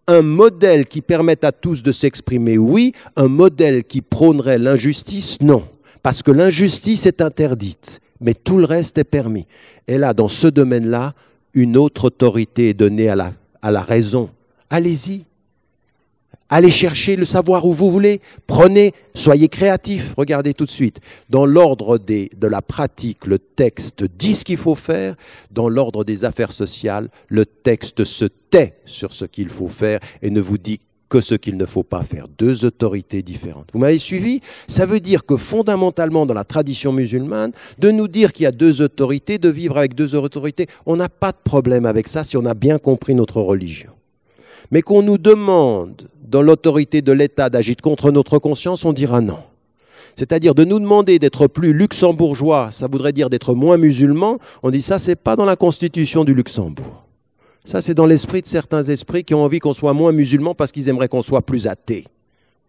Un modèle qui permette à tous de s'exprimer, oui. Un modèle qui prônerait l'injustice, non. Parce que l'injustice est interdite, mais tout le reste est permis. Et là, dans ce domaine-là, une autre autorité est donnée à la raison. Allez-y. Allez chercher le savoir où vous voulez. Prenez, soyez créatifs. Regardez tout de suite. Dans l'ordre de la pratique, le texte dit ce qu'il faut faire. Dans l'ordre des affaires sociales, le texte se tait sur ce qu'il faut faire et ne vous dit que ce qu'il ne faut pas faire. Deux autorités différentes. Vous m'avez suivi? Ça veut dire que fondamentalement, dans la tradition musulmane, de nous dire qu'il y a deux autorités, de vivre avec deux autorités, on n'a pas de problème avec ça si on a bien compris notre religion. Mais qu'on nous demande dans l'autorité de l'État d'agir contre notre conscience, on dira non. C'est-à-dire de nous demander d'être plus luxembourgeois, ça voudrait dire d'être moins musulmans, on dit ça, c'est pas dans la constitution du Luxembourg. Ça, c'est dans l'esprit de certains esprits qui ont envie qu'on soit moins musulmans parce qu'ils aimeraient qu'on soit plus athées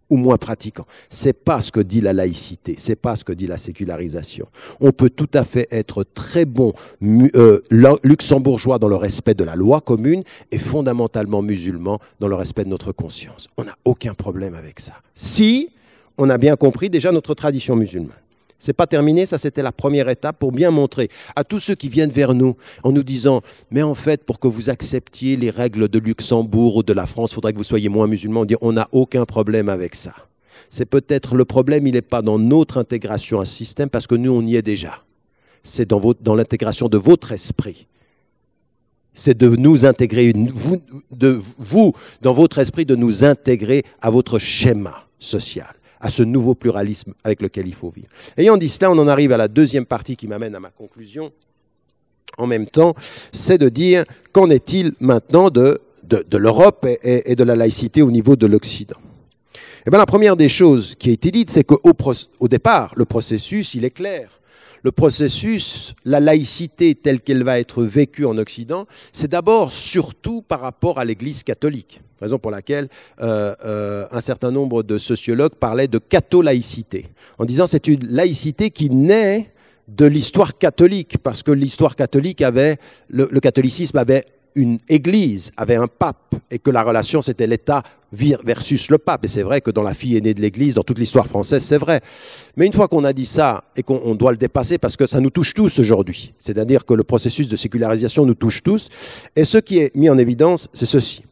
ou moins pratiquants. C'est pas ce que dit la laïcité, c'est pas ce que dit la sécularisation. On peut tout à fait être très bon luxembourgeois dans le respect de la loi commune et fondamentalement musulman dans le respect de notre conscience. On n'a aucun problème avec ça. Si on a bien compris déjà notre tradition musulmane. C'est pas terminé, ça c'était la première étape pour bien montrer à tous ceux qui viennent vers nous en nous disant « mais en fait, pour que vous acceptiez les règles de Luxembourg ou de la France, il faudrait que vous soyez moins musulmans. » On dit « on n'a aucun problème avec ça. » C'est peut-être le problème, il n'est pas dans notre intégration à ce système parce que nous, on y est déjà. C'est dans l'intégration de votre esprit. C'est de nous intégrer, vous, dans votre esprit, de nous intégrer à votre schéma social, à ce nouveau pluralisme avec lequel il faut vivre. Ayant dit cela, on en arrive à la deuxième partie qui m'amène à ma conclusion. En même temps, c'est de dire qu'en est-il maintenant de l'Europe et de la laïcité au niveau de l'Occident. Eh bien, la première des choses qui a été dite, c'est qu'au départ, le processus, il est clair. Le processus, la laïcité telle qu'elle va être vécue en Occident, c'est d'abord surtout par rapport à l'Église catholique. Raison pour laquelle un certain nombre de sociologues parlaient de catholaïcité, en disant que c'est une laïcité qui naît de l'histoire catholique, parce que l'histoire catholique avait, le catholicisme avait une église, avait un pape, et que la relation c'était l'État versus le pape. Et c'est vrai que dans la fille aînée de l'église, dans toute l'histoire française, c'est vrai. Mais une fois qu'on a dit ça, et qu'on doit le dépasser, parce que ça nous touche tous aujourd'hui, c'est-à-dire que le processus de sécularisation nous touche tous, et ce qui est mis en évidence, c'est ceci.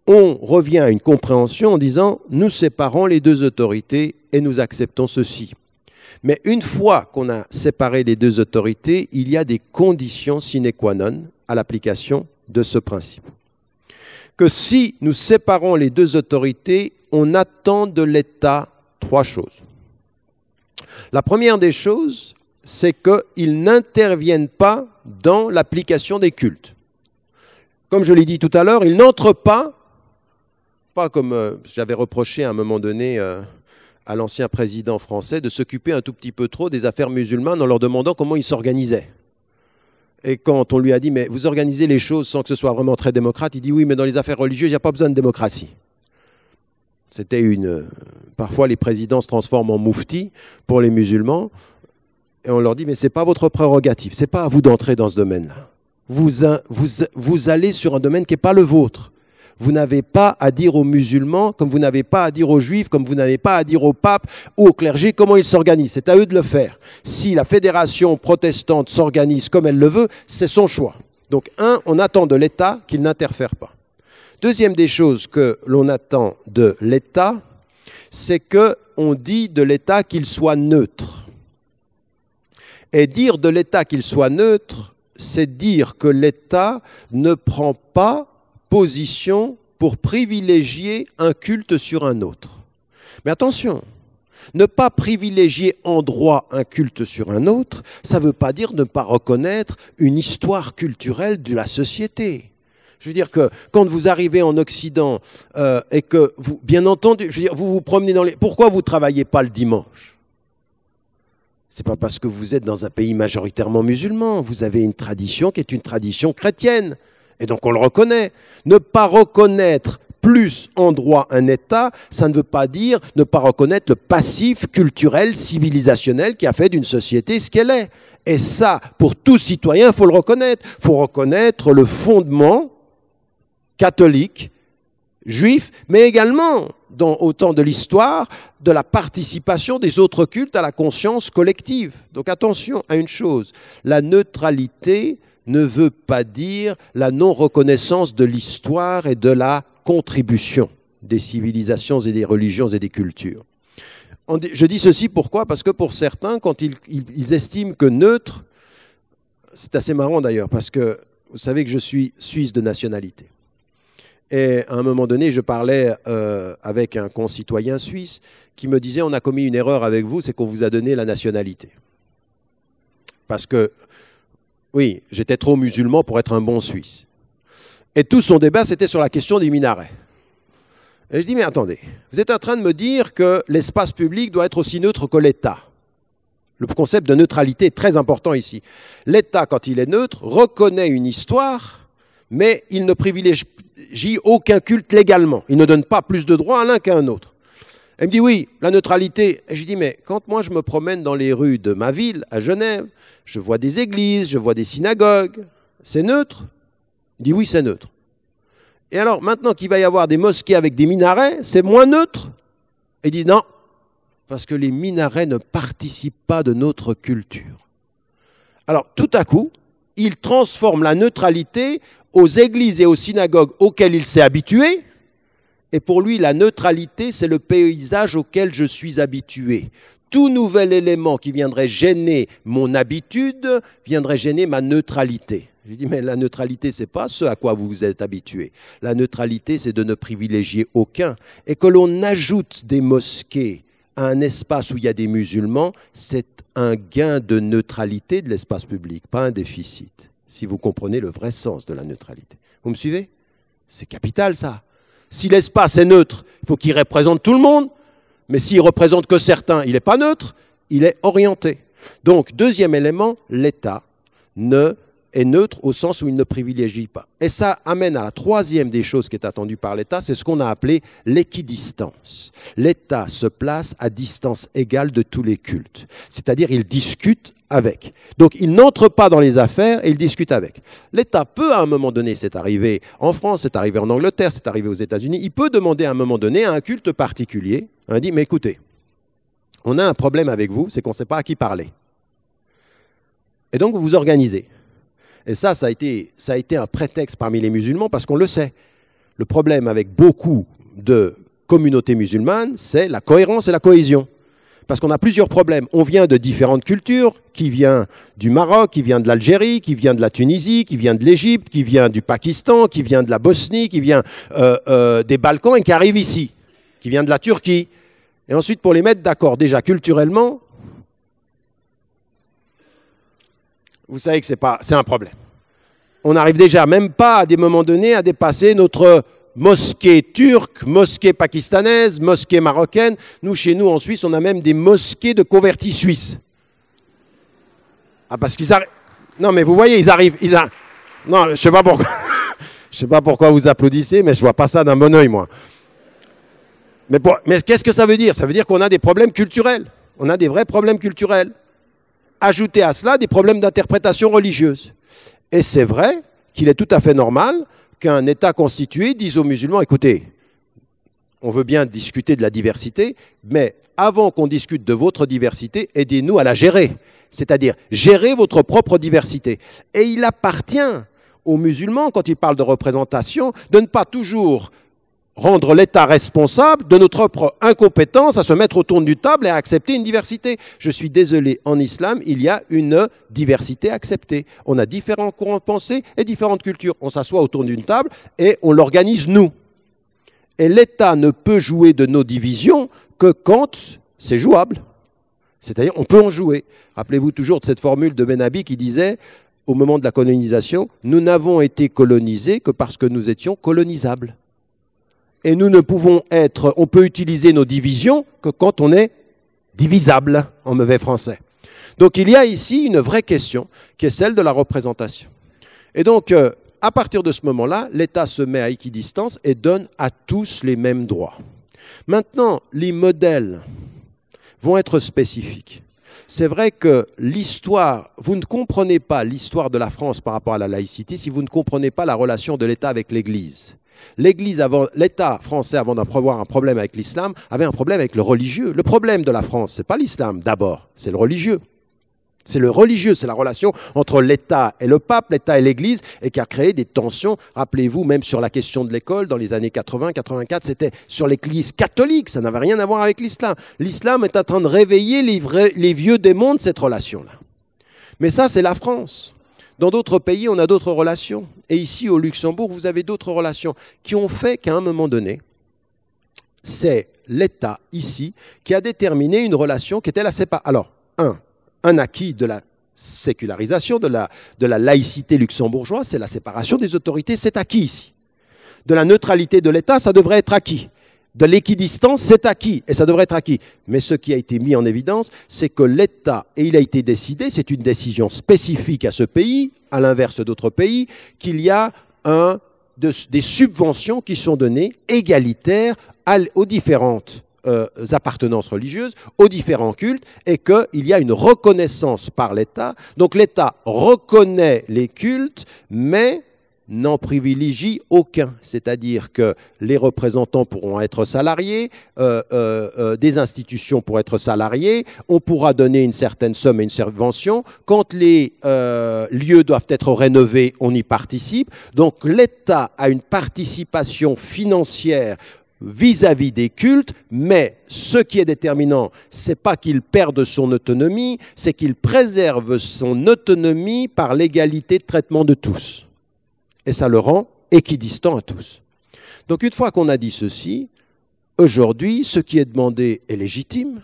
On revient à une compréhension en disant « nous séparons les deux autorités et nous acceptons ceci ». Mais une fois qu'on a séparé les deux autorités, il y a des conditions sine qua non à l'application de ce principe. Que si nous séparons les deux autorités, on attend de l'État trois choses. La première des choses, c'est qu'il n'intervienne pas dans l'application des cultes. Comme je l'ai dit tout à l'heure, il n'entre pas comme j'avais reproché à un moment donné à l'ancien président français de s'occuper un tout petit peu trop des affaires musulmanes en leur demandant comment ils s'organisaient. Et quand on lui a dit « mais vous organisez les choses sans que ce soit vraiment très démocrate », il dit « oui, mais dans les affaires religieuses, il n'y a pas besoin de démocratie ». C'était parfois les présidents se transforment en moufti pour les musulmans et on leur dit « mais ce n'est pas votre prérogative, ce n'est pas à vous d'entrer dans ce domaine-là. Vous allez sur un domaine qui n'est pas le vôtre. Vous n'avez pas à dire aux musulmans, comme vous n'avez pas à dire aux juifs, comme vous n'avez pas à dire au pape ou au clergé comment ils s'organisent. C'est à eux de le faire. Si la fédération protestante s'organise comme elle le veut, c'est son choix. Donc, on attend de l'État qu'il n'interfère pas. Deuxième des choses que l'on attend de l'État, c'est qu'on dit de l'État qu'il soit neutre. Et dire de l'État qu'il soit neutre, c'est dire que l'État ne prend pas position pour privilégier un culte sur un autre. Mais attention, ne pas privilégier en droit un culte sur un autre, ça ne veut pas dire ne pas reconnaître une histoire culturelle de la société. Je veux dire que quand vous arrivez en Occident et que vous, bien entendu, je veux dire, vous vous promenez dans les... Pourquoi vous ne travaillez pas le dimanche ? Ce n'est pas parce que vous êtes dans un pays majoritairement musulman. Vous avez une tradition qui est une tradition chrétienne. Et donc on le reconnaît. Ne pas reconnaître plus en droit un État, ça ne veut pas dire ne pas reconnaître le passif culturel, civilisationnel qui a fait d'une société ce qu'elle est. Et ça, pour tout citoyen, il faut le reconnaître. Il faut reconnaître le fondement catholique juif, mais également, dans autant de l'histoire, de la participation des autres cultes à la conscience collective. Donc attention à une chose, la neutralité ne veut pas dire la non-reconnaissance de l'histoire et de la contribution des civilisations et des religions et des cultures. Je dis ceci pourquoi? Parce que pour certains, quand ils estiment que neutre, c'est assez marrant d'ailleurs, parce que vous savez que je suis suisse de nationalité. Et à un moment donné, je parlais avec un concitoyen suisse qui me disait « On a commis une erreur avec vous, c'est qu'on vous a donné la nationalité. » Parce que, oui, j'étais trop musulman pour être un bon Suisse. Et tout son débat, c'était sur la question des minarets. Et je dis « Mais attendez, vous êtes en train de me dire que l'espace public doit être aussi neutre que l'État. » Le concept de neutralité est très important ici. L'État, quand il est neutre, reconnaît une histoire, mais il ne privilégie aucun culte légalement. Il ne donne pas plus de droits à l'un qu'à un autre. Elle me dit oui, la neutralité. Et je lui dis mais quand moi je me promène dans les rues de ma ville, à Genève, je vois des églises, je vois des synagogues, c'est neutre? Il dit oui, c'est neutre. Et alors maintenant qu'il va y avoir des mosquées avec des minarets, c'est moins neutre? Il dit non, parce que les minarets ne participent pas de notre culture. Alors tout à coup, il transforme la neutralité aux églises et aux synagogues auxquelles il s'est habitué. Et pour lui, la neutralité, c'est le paysage auquel je suis habitué. Tout nouvel élément qui viendrait gêner mon habitude viendrait gêner ma neutralité. J'ai dit, mais la neutralité, ce n'est pas ce à quoi vous vous êtes habitué. La neutralité, c'est de ne privilégier aucun. Et que l'on ajoute des mosquées à un espace où il y a des musulmans, c'est un gain de neutralité de l'espace public, pas un déficit, si vous comprenez le vrai sens de la neutralité. Vous me suivez? C'est capital, ça. Si l'espace est neutre, il faut qu'il représente tout le monde, mais s'il ne représente que certains, il n'est pas neutre, il est orienté. Donc, deuxième élément, l'État est neutre au sens où il ne privilégie pas. Et ça amène à la troisième des choses qui est attendue par l'État, c'est ce qu'on a appelé l'équidistance. L'État se place à distance égale de tous les cultes, c'est-à-dire il discute avec. Donc il n'entre pas dans les affaires et il discute avec. L'État peut à un moment donné, c'est arrivé en France, c'est arrivé en Angleterre, c'est arrivé aux États-Unis, il peut demander à un moment donné à un culte particulier, il dit mais écoutez, on a un problème avec vous, c'est qu'on ne sait pas à qui parler. Et donc vous vous organisez. Et ça a été un prétexte parmi les musulmans parce qu'on le sait. Le problème avec beaucoup de communautés musulmanes, c'est la cohérence et la cohésion. Parce qu'on a plusieurs problèmes. On vient de différentes cultures, qui vient du Maroc, qui vient de l'Algérie, qui vient de la Tunisie, qui vient de l'Égypte, qui vient du Pakistan, qui vient de la Bosnie, qui vient des Balkans et qui arrive ici, qui vient de la Turquie. Et ensuite, pour les mettre d'accord déjà culturellement, vous savez que c'est un problème. On n'arrive déjà même pas à des moments donnés à dépasser notre mosquée turque, mosquée pakistanaise, mosquée marocaine. Nous, chez nous, en Suisse, on a même des mosquées de convertis suisses. Ah, parce qu'ils arrivent... Non, mais vous voyez, ils arrivent... Non, je ne sais pas pourquoi... je sais pas pourquoi vous applaudissez, mais je ne vois pas ça d'un bon oeil, moi. Mais qu'est-ce que ça veut dire? Ça veut dire qu'on a des problèmes culturels. On a des vrais problèmes culturels. Ajouter à cela des problèmes d'interprétation religieuse. Et c'est vrai qu'il est tout à fait normal qu'un État constitué dise aux musulmans, écoutez, on veut bien discuter de la diversité, mais avant qu'on discute de votre diversité, aidez-nous à la gérer. C'est-à-dire, gérez votre propre diversité. Et il appartient aux musulmans, quand ils parlent de représentation, de ne pas toujours rendre l'État responsable de notre propre incompétence à se mettre autour d'une table et à accepter une diversité. Je suis désolé, en islam, il y a une diversité acceptée. On a différents courants de pensée et différentes cultures. On s'assoit autour d'une table et on l'organise nous. Et l'État ne peut jouer de nos divisions que quand c'est jouable. C'est-à-dire, on peut en jouer. Rappelez-vous toujours de cette formule de Ben Abi qui disait, au moment de la colonisation, nous n'avons été colonisés que parce que nous étions colonisables. Et nous ne pouvons être, on peut utiliser nos divisions que quand on est divisable, en mauvais français. Donc il y a ici une vraie question, qui est celle de la représentation. Et donc, à partir de ce moment-là, l'État se met à équidistance et donne à tous les mêmes droits. Maintenant, les modèles vont être spécifiques. C'est vrai que l'histoire, vous ne comprenez pas l'histoire de la France par rapport à la laïcité si vous ne comprenez pas la relation de l'État avec l'Église. L'État français, avant d'avoir un problème avec l'islam, avait un problème avec le religieux. Le problème de la France, ce n'est pas l'islam d'abord, c'est le religieux. C'est le religieux, c'est la relation entre l'État et le pape, l'État et l'Église, et qui a créé des tensions. Rappelez-vous, même sur la question de l'école, dans les années 80, 84, c'était sur l'Église catholique, ça n'avait rien à voir avec l'islam. L'islam est en train de réveiller les vieux démons de cette relation-là. Mais ça, c'est la France. Dans d'autres pays, on a d'autres relations. Et ici, au Luxembourg, vous avez d'autres relations qui ont fait qu'à un moment donné, c'est l'État, ici, qui a déterminé une relation qui était la séparation. Alors, un acquis de la sécularisation, de la laïcité luxembourgeoise, c'est la séparation des autorités, c'est acquis ici. De la neutralité de l'État, ça devrait être acquis. De l'équidistance, c'est acquis, et ça devrait être acquis. Mais ce qui a été mis en évidence, c'est que l'État, et il a été décidé, c'est une décision spécifique à ce pays, à l'inverse d'autres pays, qu'il y a des subventions qui sont données égalitaires aux différentes appartenances religieuses, aux différents cultes, et qu'il y a une reconnaissance par l'État. Donc l'État reconnaît les cultes, mais n'en privilégie aucun. C'est-à-dire que les représentants pourront être salariés, des institutions pourront être salariées, on pourra donner une certaine somme et une subvention. Quand les lieux doivent être rénovés, on y participe. Donc l'État a une participation financière vis-à-vis des cultes, mais ce qui est déterminant, ce n'est pas qu'il perde son autonomie, c'est qu'il préserve son autonomie par l'égalité de traitement de tous. Et ça le rend équidistant à tous. Donc une fois qu'on a dit ceci, aujourd'hui, ce qui est demandé est légitime,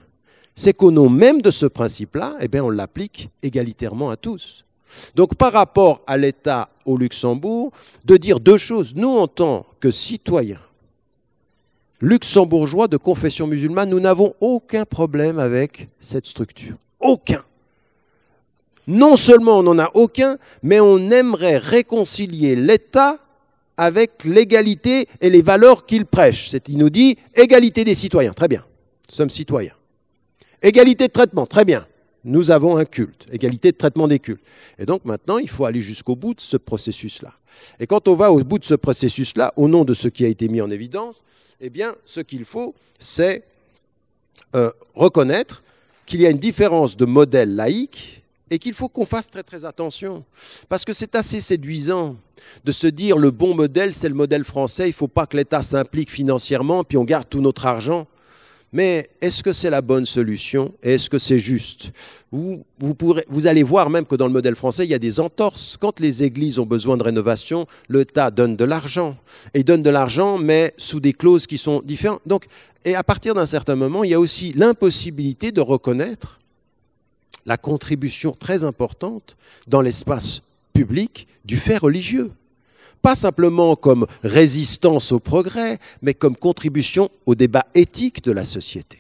c'est qu'au nom même de ce principe-là, eh bien, on l'applique égalitairement à tous. Donc par rapport à l'État au Luxembourg, de dire deux choses. Nous, en tant que citoyens, luxembourgeois de confession musulmane, nous n'avons aucun problème avec cette structure. Aucun. Non seulement on n'en a aucun, mais on aimerait réconcilier l'État avec l'égalité et les valeurs qu'il prêche. Il nous dit égalité des citoyens, très bien, nous sommes citoyens. Égalité de traitement, très bien, nous avons un culte, égalité de traitement des cultes. Et donc maintenant, il faut aller jusqu'au bout de ce processus-là. Et quand on va au bout de ce processus-là, au nom de ce qui a été mis en évidence, eh bien, ce qu'il faut, c'est reconnaître qu'il y a une différence de modèle laïque et qu'il faut qu'on fasse très très attention. Parce que c'est assez séduisant de se dire le bon modèle, c'est le modèle français, il ne faut pas que l'État s'implique financièrement, puis on garde tout notre argent. Mais est-ce que c'est la bonne solution et est-ce que c'est juste? Vous allez voir même que dans le modèle français, il y a des entorses. Quand les églises ont besoin de rénovation, l'État donne de l'argent. Et il donne de l'argent, mais sous des clauses qui sont différentes. Donc, et à partir d'un certain moment, il y a aussi l'impossibilité de reconnaître la contribution très importante dans l'espace public du fait religieux. Pas simplement comme résistance au progrès, mais comme contribution au débat éthique de la société.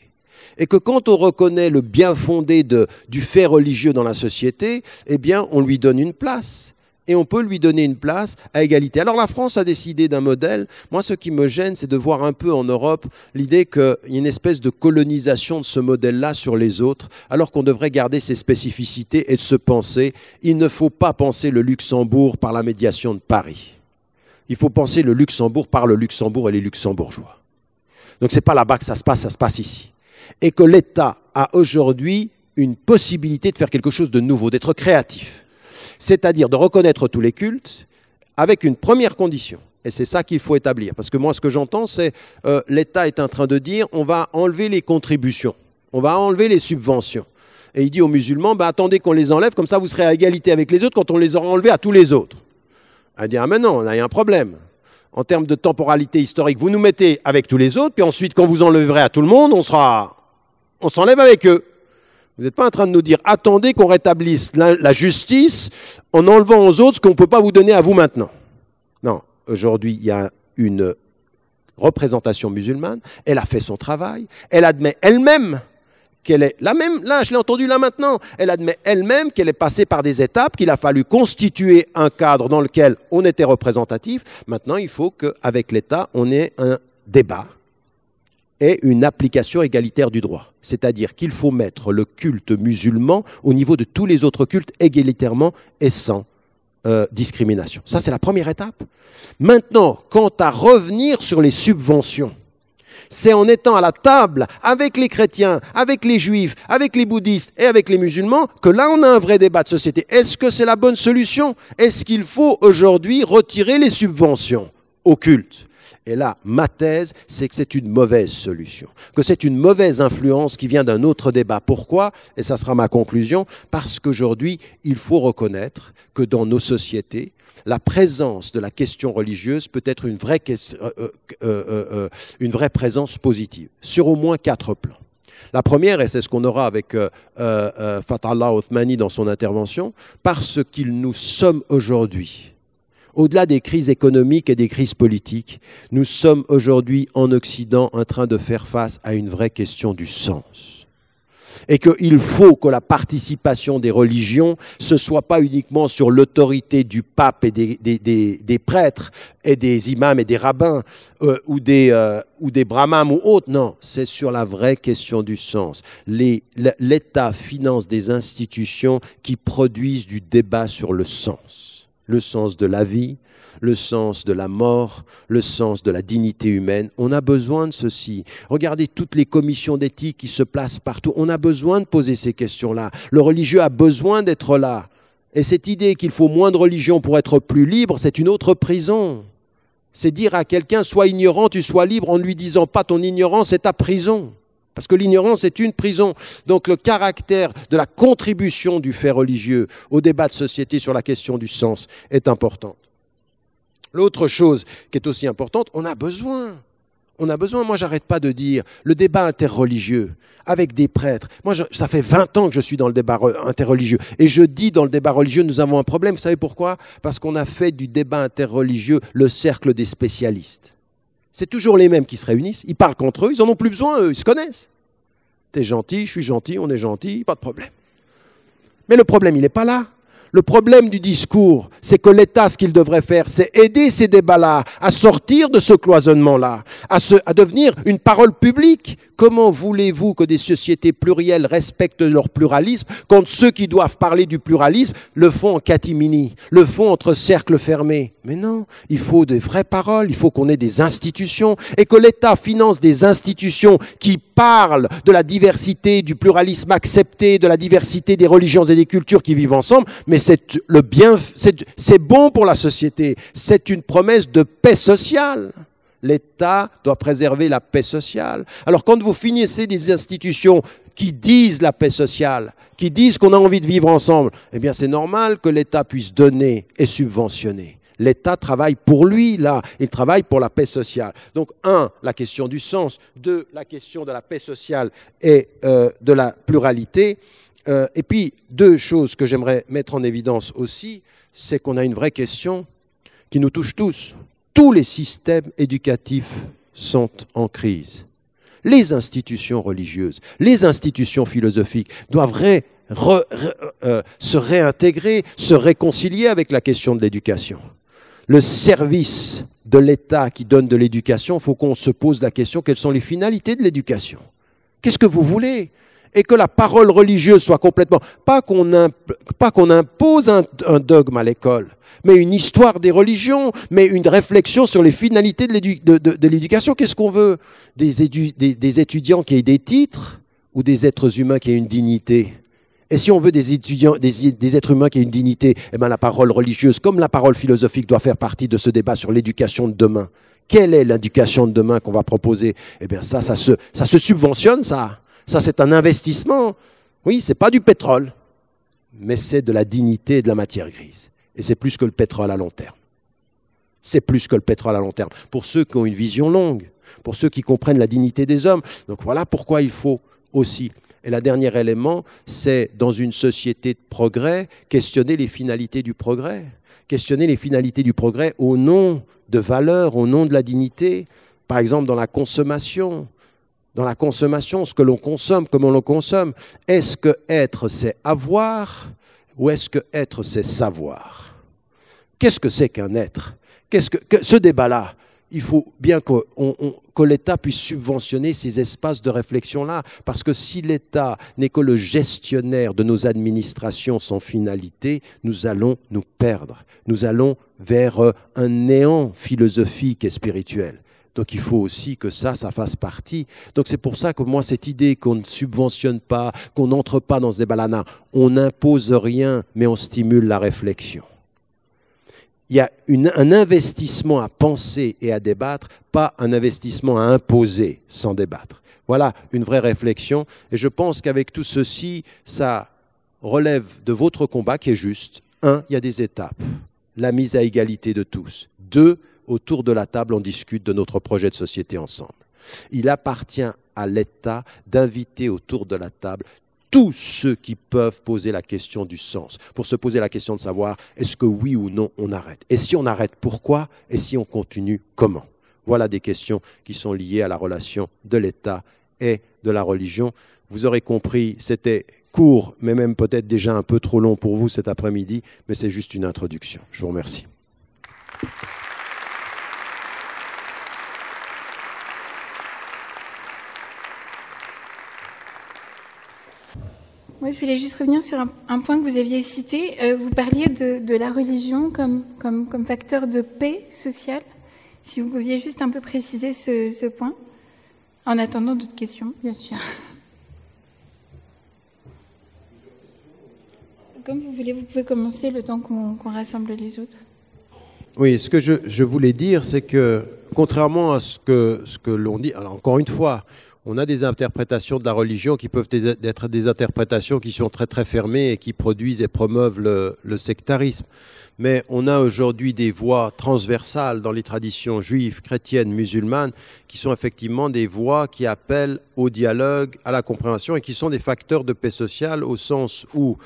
Et que quand on reconnaît le bien fondé du fait religieux dans la société, eh bien, on lui donne une place. Et on peut lui donner une place à égalité. Alors la France a décidé d'un modèle. Moi, ce qui me gêne, c'est de voir un peu en Europe l'idée qu'il y a une espèce de colonisation de ce modèle-là sur les autres, alors qu'on devrait garder ses spécificités et de se penser. Il ne faut pas penser le Luxembourg par la médiation de Paris. Il faut penser le Luxembourg par le Luxembourg et les Luxembourgeois. Donc ce n'est pas là-bas que ça se passe ici. Et que l'État a aujourd'hui une possibilité de faire quelque chose de nouveau, d'être créatif. C'est-à-dire de reconnaître tous les cultes avec une première condition. Et c'est ça qu'il faut établir. Parce que moi, ce que j'entends, c'est l'État est en train de dire on va enlever les contributions, on va enlever les subventions. Et il dit aux musulmans, attendez qu'on les enlève, comme ça vous serez à égalité avec les autres quand on les aura enlevés à tous les autres. Elle dit, mais non, on a un problème. En termes de temporalité historique, vous nous mettez avec tous les autres, puis ensuite, quand vous enlèverez à tout le monde, on s'enlève avec eux. Vous n'êtes pas en train de nous dire, attendez qu'on rétablisse la justice en enlevant aux autres ce qu'on ne peut pas vous donner à vous maintenant. Non, aujourd'hui, il y a une représentation musulmane, elle a fait son travail, elle admet elle-même qu'elle est là même, là, je l'ai entendu là maintenant, elle admet elle-même qu'elle est passée par des étapes, qu'il a fallu constituer un cadre dans lequel on était représentatif. Maintenant, il faut qu'avec l'État, on ait un débat et une application égalitaire du droit. C'est-à-dire qu'il faut mettre le culte musulman au niveau de tous les autres cultes égalitairement et sans discrimination. Ça, c'est la première étape. Maintenant, quant à revenir sur les subventions, c'est en étant à la table avec les chrétiens, avec les juifs, avec les bouddhistes et avec les musulmans que là, on a un vrai débat de société. Est-ce que c'est la bonne solution? Est-ce qu'il faut aujourd'hui retirer les subventions au culte? Et là, ma thèse, c'est que c'est une mauvaise solution, que c'est une mauvaise influence qui vient d'un autre débat. Pourquoi? Et ça sera ma conclusion. Parce qu'aujourd'hui, il faut reconnaître que dans nos sociétés, la présence de la question religieuse peut être une vraie présence positive, sur au moins 4 plans. La première, et c'est ce qu'on aura avec Fathallah Othmani dans son intervention, parce qu'ils nous sommes aujourd'hui, au-delà des crises économiques et des crises politiques, nous sommes aujourd'hui en Occident en train de faire face à une vraie question du sens. Et qu'il faut que la participation des religions, ce ne soit pas uniquement sur l'autorité du pape et des prêtres et des imams et des rabbins ou des brahmanes ou autres. Non, c'est sur la vraie question du sens. L'État finance des institutions qui produisent du débat sur le sens. Le sens de la vie, le sens de la mort, le sens de la dignité humaine. On a besoin de ceci. Regardez toutes les commissions d'éthique qui se placent partout. On a besoin de poser ces questions-là. Le religieux a besoin d'être là. Et cette idée qu'il faut moins de religion pour être plus libre, c'est une autre prison. C'est dire à quelqu'un, sois ignorant, tu sois libre, en ne lui disant pas ton ignorance, c'est ta prison. Parce que l'ignorance est une prison. Donc le caractère de la contribution du fait religieux au débat de société sur la question du sens est important. L'autre chose qui est aussi importante, on a besoin, moi j'arrête pas de dire, le débat interreligieux avec des prêtres. Moi ça fait 20 ans que je suis dans le débat interreligieux. Et je dis dans le débat religieux, nous avons un problème. Vous savez pourquoi? Parce qu'on a fait du débat interreligieux le cercle des spécialistes. C'est toujours les mêmes qui se réunissent, ils parlent qu'entre eux, ils n'en ont plus besoin, eux, ils se connaissent. T'es gentil, je suis gentil, on est gentil, pas de problème. Mais le problème, il n'est pas là. Le problème du discours, c'est que l'État, ce qu'il devrait faire, c'est aider ces débats-là à sortir de ce cloisonnement-là, à devenir une parole publique. Comment voulez-vous que des sociétés plurielles respectent leur pluralisme quand ceux qui doivent parler du pluralisme le font en catimini, le font entre cercles fermés? Mais non, il faut des vraies paroles, il faut qu'on ait des institutions et que l'État finance des institutions qui parlent de la diversité, du pluralisme accepté, de la diversité des religions et des cultures qui vivent ensemble, mais c'est bon pour la société, c'est une promesse de paix sociale. L'État doit préserver la paix sociale. Alors quand vous finissez des institutions qui disent la paix sociale, qui disent qu'on a envie de vivre ensemble, eh bien c'est normal que l'État puisse donner et subventionner. L'État travaille pour lui, là, il travaille pour la paix sociale. Donc, 1, la question du sens, 2, la question de la paix sociale et de la pluralité. Et puis, 2 choses que j'aimerais mettre en évidence aussi, c'est qu'on a une vraie question qui nous touche tous. Tous les systèmes éducatifs sont en crise. Les institutions religieuses, les institutions philosophiques doivent se réintégrer, se réconcilier avec la question de l'éducation. Le service de l'État qui donne de l'éducation, il faut qu'on se pose la question, quelles sont les finalités de l'éducation? Qu'est-ce que vous voulez? Et que la parole religieuse soit complètement... Pas qu'on impose un dogme à l'école, mais une histoire des religions, mais une réflexion sur les finalités de l'éducation. Qu'est-ce qu'on veut? Des étudiants qui aient des titres ou des êtres humains qui aient une dignité? Et si on veut des êtres humains qui aient une dignité, eh bien la parole religieuse, comme la parole philosophique, doit faire partie de ce débat sur l'éducation de demain. Quelle est l'éducation de demain qu'on va proposer? Eh bien ça se subventionne, ça. Ça, c'est un investissement. Oui, ce n'est pas du pétrole, mais c'est de la dignité et de la matière grise. Et c'est plus que le pétrole à long terme. C'est plus que le pétrole à long terme. Pour ceux qui ont une vision longue, pour ceux qui comprennent la dignité des hommes. Donc voilà pourquoi il faut aussi... Et le dernier élément, c'est dans une société de progrès, questionner les finalités du progrès. Questionner les finalités du progrès au nom de valeurs, au nom de la dignité. Par exemple, dans la consommation. Dans la consommation, ce que l'on consomme, comment on le consomme. Est-ce que être, c'est avoir ou est-ce que être, c'est savoir? Qu'est-ce que c'est qu'un être? Ce débat-là, il faut bien que l'État puisse subventionner ces espaces de réflexion-là, parce que si l'État n'est que le gestionnaire de nos administrations sans finalité, nous allons nous perdre. Nous allons vers un néant philosophique et spirituel. Donc il faut aussi que ça fasse partie. Donc c'est pour ça que moi, cette idée qu'on ne subventionne pas, qu'on n'entre pas dans ce débat-là, on n'impose rien, mais on stimule la réflexion. Il y a un investissement à penser et à débattre, pas un investissement à imposer sans débattre. Voilà une vraie réflexion. Et je pense qu'avec tout ceci, ça relève de votre combat qui est juste. 1, il y a des étapes. La mise à égalité de tous. 2, autour de la table, on discute de notre projet de société ensemble. Il appartient à l'État d'inviter autour de la table tous ceux qui peuvent poser la question du sens, pour se poser la question de savoir est-ce que oui ou non on arrête. Et si on arrête, pourquoi? Et si on continue, comment? Voilà des questions qui sont liées à la relation de l'État et de la religion. Vous aurez compris, c'était court, mais même peut-être déjà un peu trop long pour vous cet après-midi, mais c'est juste une introduction. Je vous remercie. Moi, je voulais juste revenir sur un point que vous aviez cité. Vous parliez de la religion comme facteur de paix sociale. Si vous pouviez juste un peu préciser ce point, en attendant d'autres questions, bien sûr. Comme vous voulez, vous pouvez commencer le temps qu'on rassemble les autres. Oui, ce que je voulais dire, c'est que, contrairement à ce que l'on dit, alors encore une fois, on a des interprétations de la religion qui peuvent être des interprétations qui sont très très fermées et qui produisent et promeuvent le sectarisme. Mais on a aujourd'hui des voies transversales dans les traditions juives, chrétiennes, musulmanes, qui sont effectivement des voies qui appellent au dialogue, à la compréhension et qui sont des facteurs de paix sociale au sens où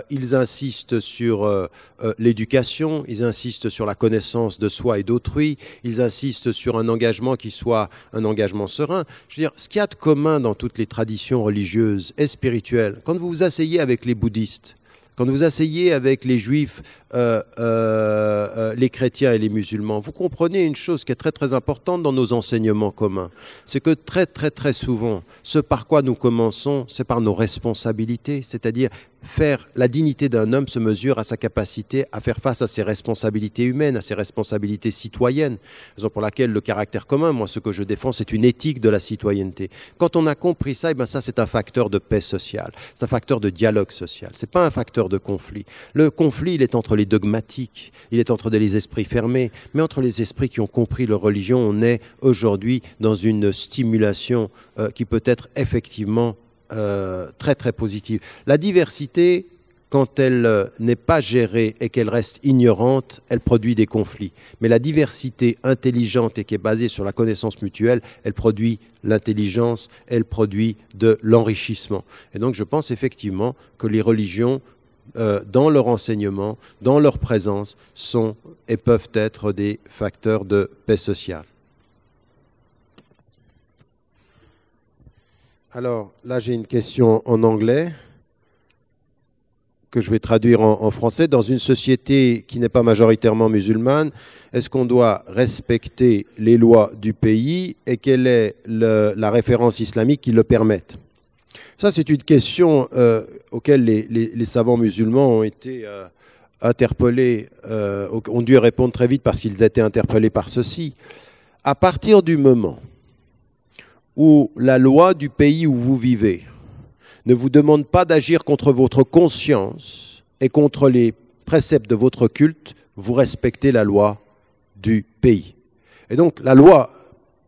ils insistent sur l'éducation, ils insistent sur la connaissance de soi et d'autrui, ils insistent sur un engagement qui soit un engagement serein. Je veux dire, ce qu'il y a de commun dans toutes les traditions religieuses et spirituelles, quand vous vous asseyez avec les bouddhistes, quand vous asseyez avec les juifs, les chrétiens et les musulmans, vous comprenez une chose qui est très très importante dans nos enseignements communs. C'est que très très très souvent, ce par quoi nous commençons, c'est par nos responsabilités, c'est-à-dire la dignité d'un homme se mesure à sa capacité à faire face à ses responsabilités humaines, à ses responsabilités citoyennes. Raison pour laquelle le caractère commun, moi ce que je défends, c'est une éthique de la citoyenneté. Quand on a compris ça, et bien ça c'est un facteur de paix sociale, c'est un facteur de dialogue social, c'est pas un facteur de conflit. Le conflit, il est entre les dogmatiques, il est entre les esprits fermés, mais entre les esprits qui ont compris leur religion, on est aujourd'hui dans une stimulation qui peut être effectivement très très positive. La diversité, quand elle n'est pas gérée et qu'elle reste ignorante, elle produit des conflits. Mais la diversité intelligente et qui est basée sur la connaissance mutuelle, elle produit l'intelligence, elle produit de l'enrichissement. Et donc je pense effectivement que les religions, dans leur enseignement, dans leur présence, sont et peuvent être des facteurs de paix sociale. Alors là, j'ai une question en anglais que je vais traduire en français. Dans une société qui n'est pas majoritairement musulmane, est-ce qu'on doit respecter les lois du pays et quelle est la référence islamique qui le permette? Ça, c'est une question auquel les savants musulmans ont été interpellés, ont dû répondre très vite parce qu'ils étaient interpellés par ceci. À partir du moment où la loi du pays où vous vivez ne vous demande pas d'agir contre votre conscience et contre les préceptes de votre culte, vous respectez la loi du pays. Et donc la loi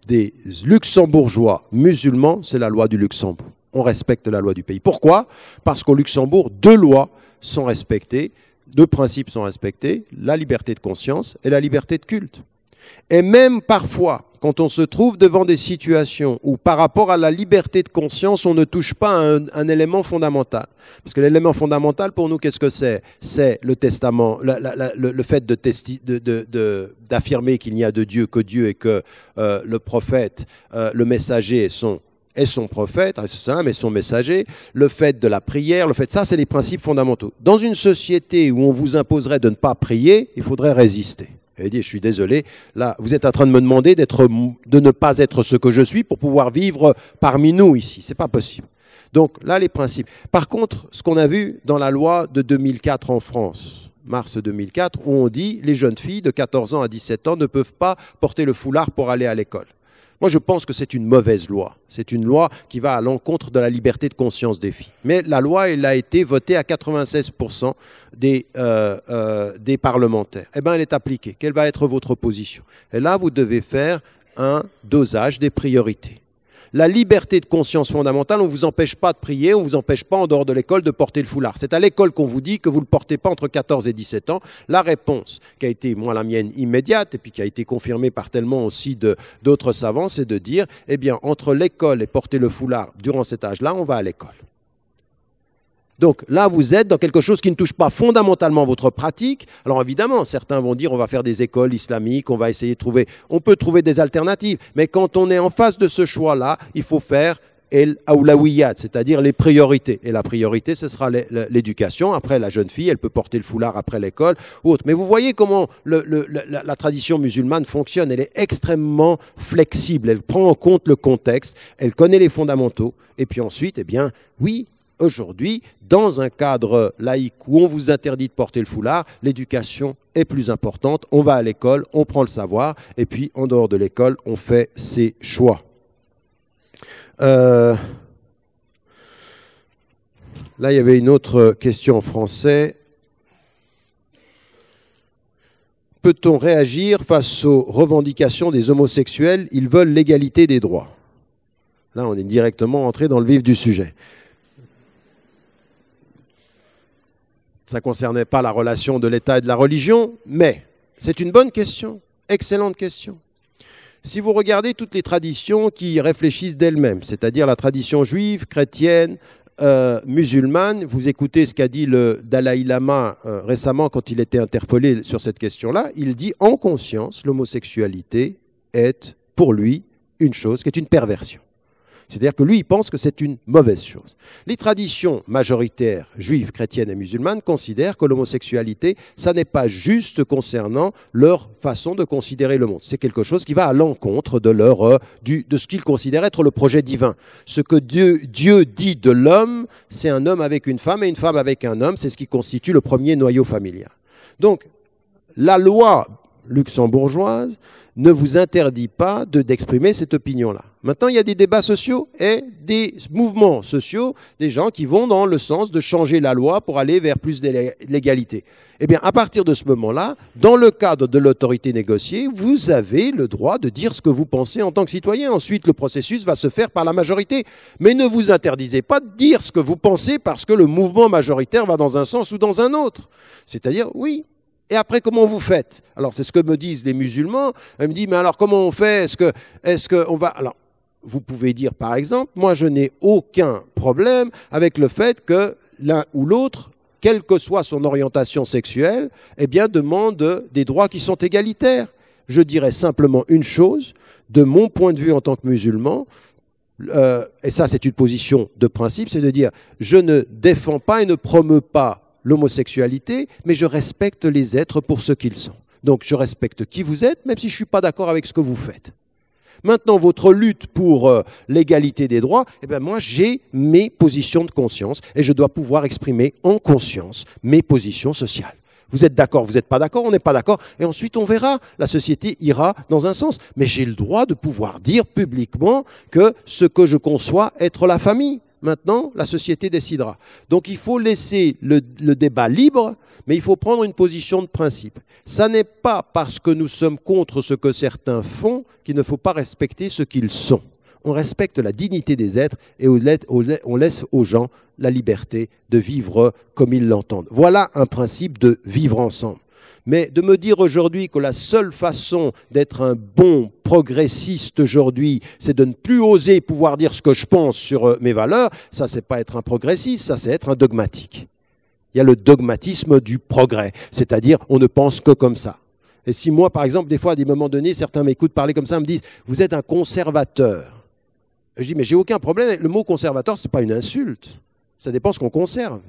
des luxembourgeois musulmans, c'est la loi du Luxembourg. On respecte la loi du pays. Pourquoi? Parce qu'au Luxembourg, 2 lois sont respectées, 2 principes sont respectés, la liberté de conscience et la liberté de culte. Et même parfois, quand on se trouve devant des situations où par rapport à la liberté de conscience, on ne touche pas à un élément fondamental. Parce que l'élément fondamental pour nous, qu'est-ce que c'est? C'est le testament, le fait d'affirmer qu'il n'y a de Dieu que Dieu et que le prophète, le messager est son prophète, mais son messager, le fait de la prière, ça c'est les principes fondamentaux. Dans une société où on vous imposerait de ne pas prier, il faudrait résister. Elle dit, je suis désolé, là, vous êtes en train de me demander de ne pas être ce que je suis pour pouvoir vivre parmi nous ici. Ce n'est pas possible. Donc là, les principes. Par contre, ce qu'on a vu dans la loi de 2004 en France, mars 2004, où on dit les jeunes filles de 14 ans à 17 ans ne peuvent pas porter le foulard pour aller à l'école. Moi, je pense que c'est une mauvaise loi. C'est une loi qui va à l'encontre de la liberté de conscience des filles. Mais la loi, elle a été votée à 96% des parlementaires. Eh bien, elle est appliquée. Quelle va être votre position? Et là, vous devez faire un dosage des priorités. La liberté de conscience fondamentale, on ne vous empêche pas de prier, on ne vous empêche pas en dehors de l'école de porter le foulard. C'est à l'école qu'on vous dit que vous ne le portez pas entre 14 et 17 ans. La réponse, qui a été, moi, la mienne immédiate, et puis qui a été confirmée par tellement aussi d'autres savants, c'est de dire, eh bien, entre l'école et porter le foulard durant cet âge-là, on va à l'école. Donc là, vous êtes dans quelque chose qui ne touche pas fondamentalement votre pratique. Alors évidemment, certains vont dire on va faire des écoles islamiques, on va essayer de trouver... On peut trouver des alternatives, mais quand on est en face de ce choix-là, il faut faire el-awlawiyat, c'est-à-dire les priorités. Et la priorité, ce sera l'éducation. Après, la jeune fille, elle peut porter le foulard après l'école ou autre. Mais vous voyez comment la tradition musulmane fonctionne. Elle est extrêmement flexible. Elle prend en compte le contexte, elle connaît les fondamentaux. Et puis ensuite, eh bien, oui, aujourd'hui, dans un cadre laïque où on vous interdit de porter le foulard, l'éducation est plus importante. On va à l'école, on prend le savoir, et puis en dehors de l'école, on fait ses choix. Là, il y avait une autre question en français. Peut-on réagir face aux revendications des homosexuels? Ils veulent l'égalité des droits. Là, on est directement entré dans le vif du sujet. Ça ne concernait pas la relation de l'État et de la religion, mais c'est une bonne question, excellente question. Si vous regardez toutes les traditions qui réfléchissent d'elles-mêmes, c'est-à-dire la tradition juive, chrétienne, musulmane, vous écoutez ce qu'a dit le Dalai Lama récemment quand il était interpellé sur cette question-là, il dit en conscience, l'homosexualité est pour lui une chose qui est une perversion. C'est-à-dire que lui, il pense que c'est une mauvaise chose. Les traditions majoritaires juives, chrétiennes et musulmanes considèrent que l'homosexualité, ça n'est pas juste concernant leur façon de considérer le monde. C'est quelque chose qui va à l'encontre de ce qu'ils considèrent être le projet divin. Ce que Dieu dit de l'homme, c'est un homme avec une femme et une femme avec un homme. C'est ce qui constitue le premier noyau familial. Donc, la loi luxembourgeoise ne vous interdit pas d'exprimer cette opinion-là. Maintenant, il y a des débats sociaux et des mouvements sociaux, des gens qui vont dans le sens de changer la loi pour aller vers plus d'égalité. Eh bien, à partir de ce moment-là, dans le cadre de l'autorité négociée, vous avez le droit de dire ce que vous pensez en tant que citoyen. Ensuite, le processus va se faire par la majorité. Mais ne vous interdisez pas de dire ce que vous pensez parce que le mouvement majoritaire va dans un sens ou dans un autre. C'est-à-dire, oui. Et après, comment vous faites? Alors, c'est ce que me disent les musulmans. Ils me disent, mais alors, comment on fait? Est-ce qu'on va... Alors, vous pouvez dire, par exemple, moi, je n'ai aucun problème avec le fait que l'un ou l'autre, quelle que soit son orientation sexuelle, eh bien, demande des droits qui sont égalitaires. Je dirais simplement une chose, de mon point de vue en tant que musulman, et ça, c'est une position de principe, c'est de dire, je ne défends pas et ne promeus pas l'homosexualité, mais je respecte les êtres pour ce qu'ils sont. Donc je respecte qui vous êtes, même si je ne suis pas d'accord avec ce que vous faites. Maintenant, votre lutte pour l'égalité des droits, eh bien moi j'ai mes positions de conscience et je dois pouvoir exprimer en conscience mes positions sociales. Vous êtes d'accord, vous n'êtes pas d'accord, on n'est pas d'accord, et ensuite on verra, la société ira dans un sens. Mais j'ai le droit de pouvoir dire publiquement que ce que je conçois être la famille. Maintenant, la société décidera. Donc il faut laisser le débat libre, mais il faut prendre une position de principe. Ça n'est pas parce que nous sommes contre ce que certains font qu'il ne faut pas respecter ce qu'ils sont. On respecte la dignité des êtres et on laisse aux gens la liberté de vivre comme ils l'entendent. Voilà un principe de vivre ensemble. Mais de me dire aujourd'hui que la seule façon d'être un bon progressiste aujourd'hui, c'est de ne plus oser pouvoir dire ce que je pense sur mes valeurs, ça, c'est pas être un progressiste, ça, c'est être un dogmatique. Il y a le dogmatisme du progrès, c'est-à-dire on ne pense que comme ça. Et si moi, par exemple, des fois, à des moments donnés, certains m'écoutent parler comme ça, me disent « vous êtes un conservateur ». Je dis « mais j'ai aucun problème, le mot conservateur, ce n'est pas une insulte, ça dépend ce qu'on conserve ».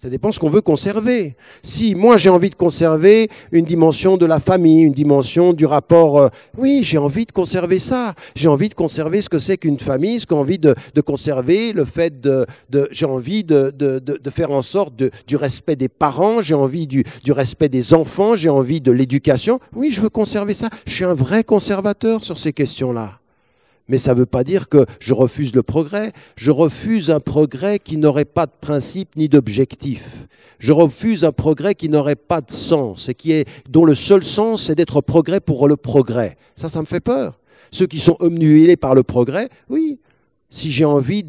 Ça dépend ce qu'on veut conserver. Si moi j'ai envie de conserver une dimension de la famille, une dimension du rapport, oui, j'ai envie de conserver ça. J'ai envie de conserver ce que c'est qu'une famille, ce que j'ai envie de conserver, le fait j'ai envie de faire en sorte du respect des parents, j'ai envie du respect des enfants, j'ai envie de l'éducation. Oui, je veux conserver ça. Je suis un vrai conservateur sur ces questions-là. Mais ça ne veut pas dire que je refuse le progrès. Je refuse un progrès qui n'aurait pas de principe ni d'objectif. Je refuse un progrès qui n'aurait pas de sens et dont le seul sens, c'est d'être progrès pour le progrès. Ça me fait peur. Ceux qui sont obnubilés par le progrès, oui. Si j'ai envie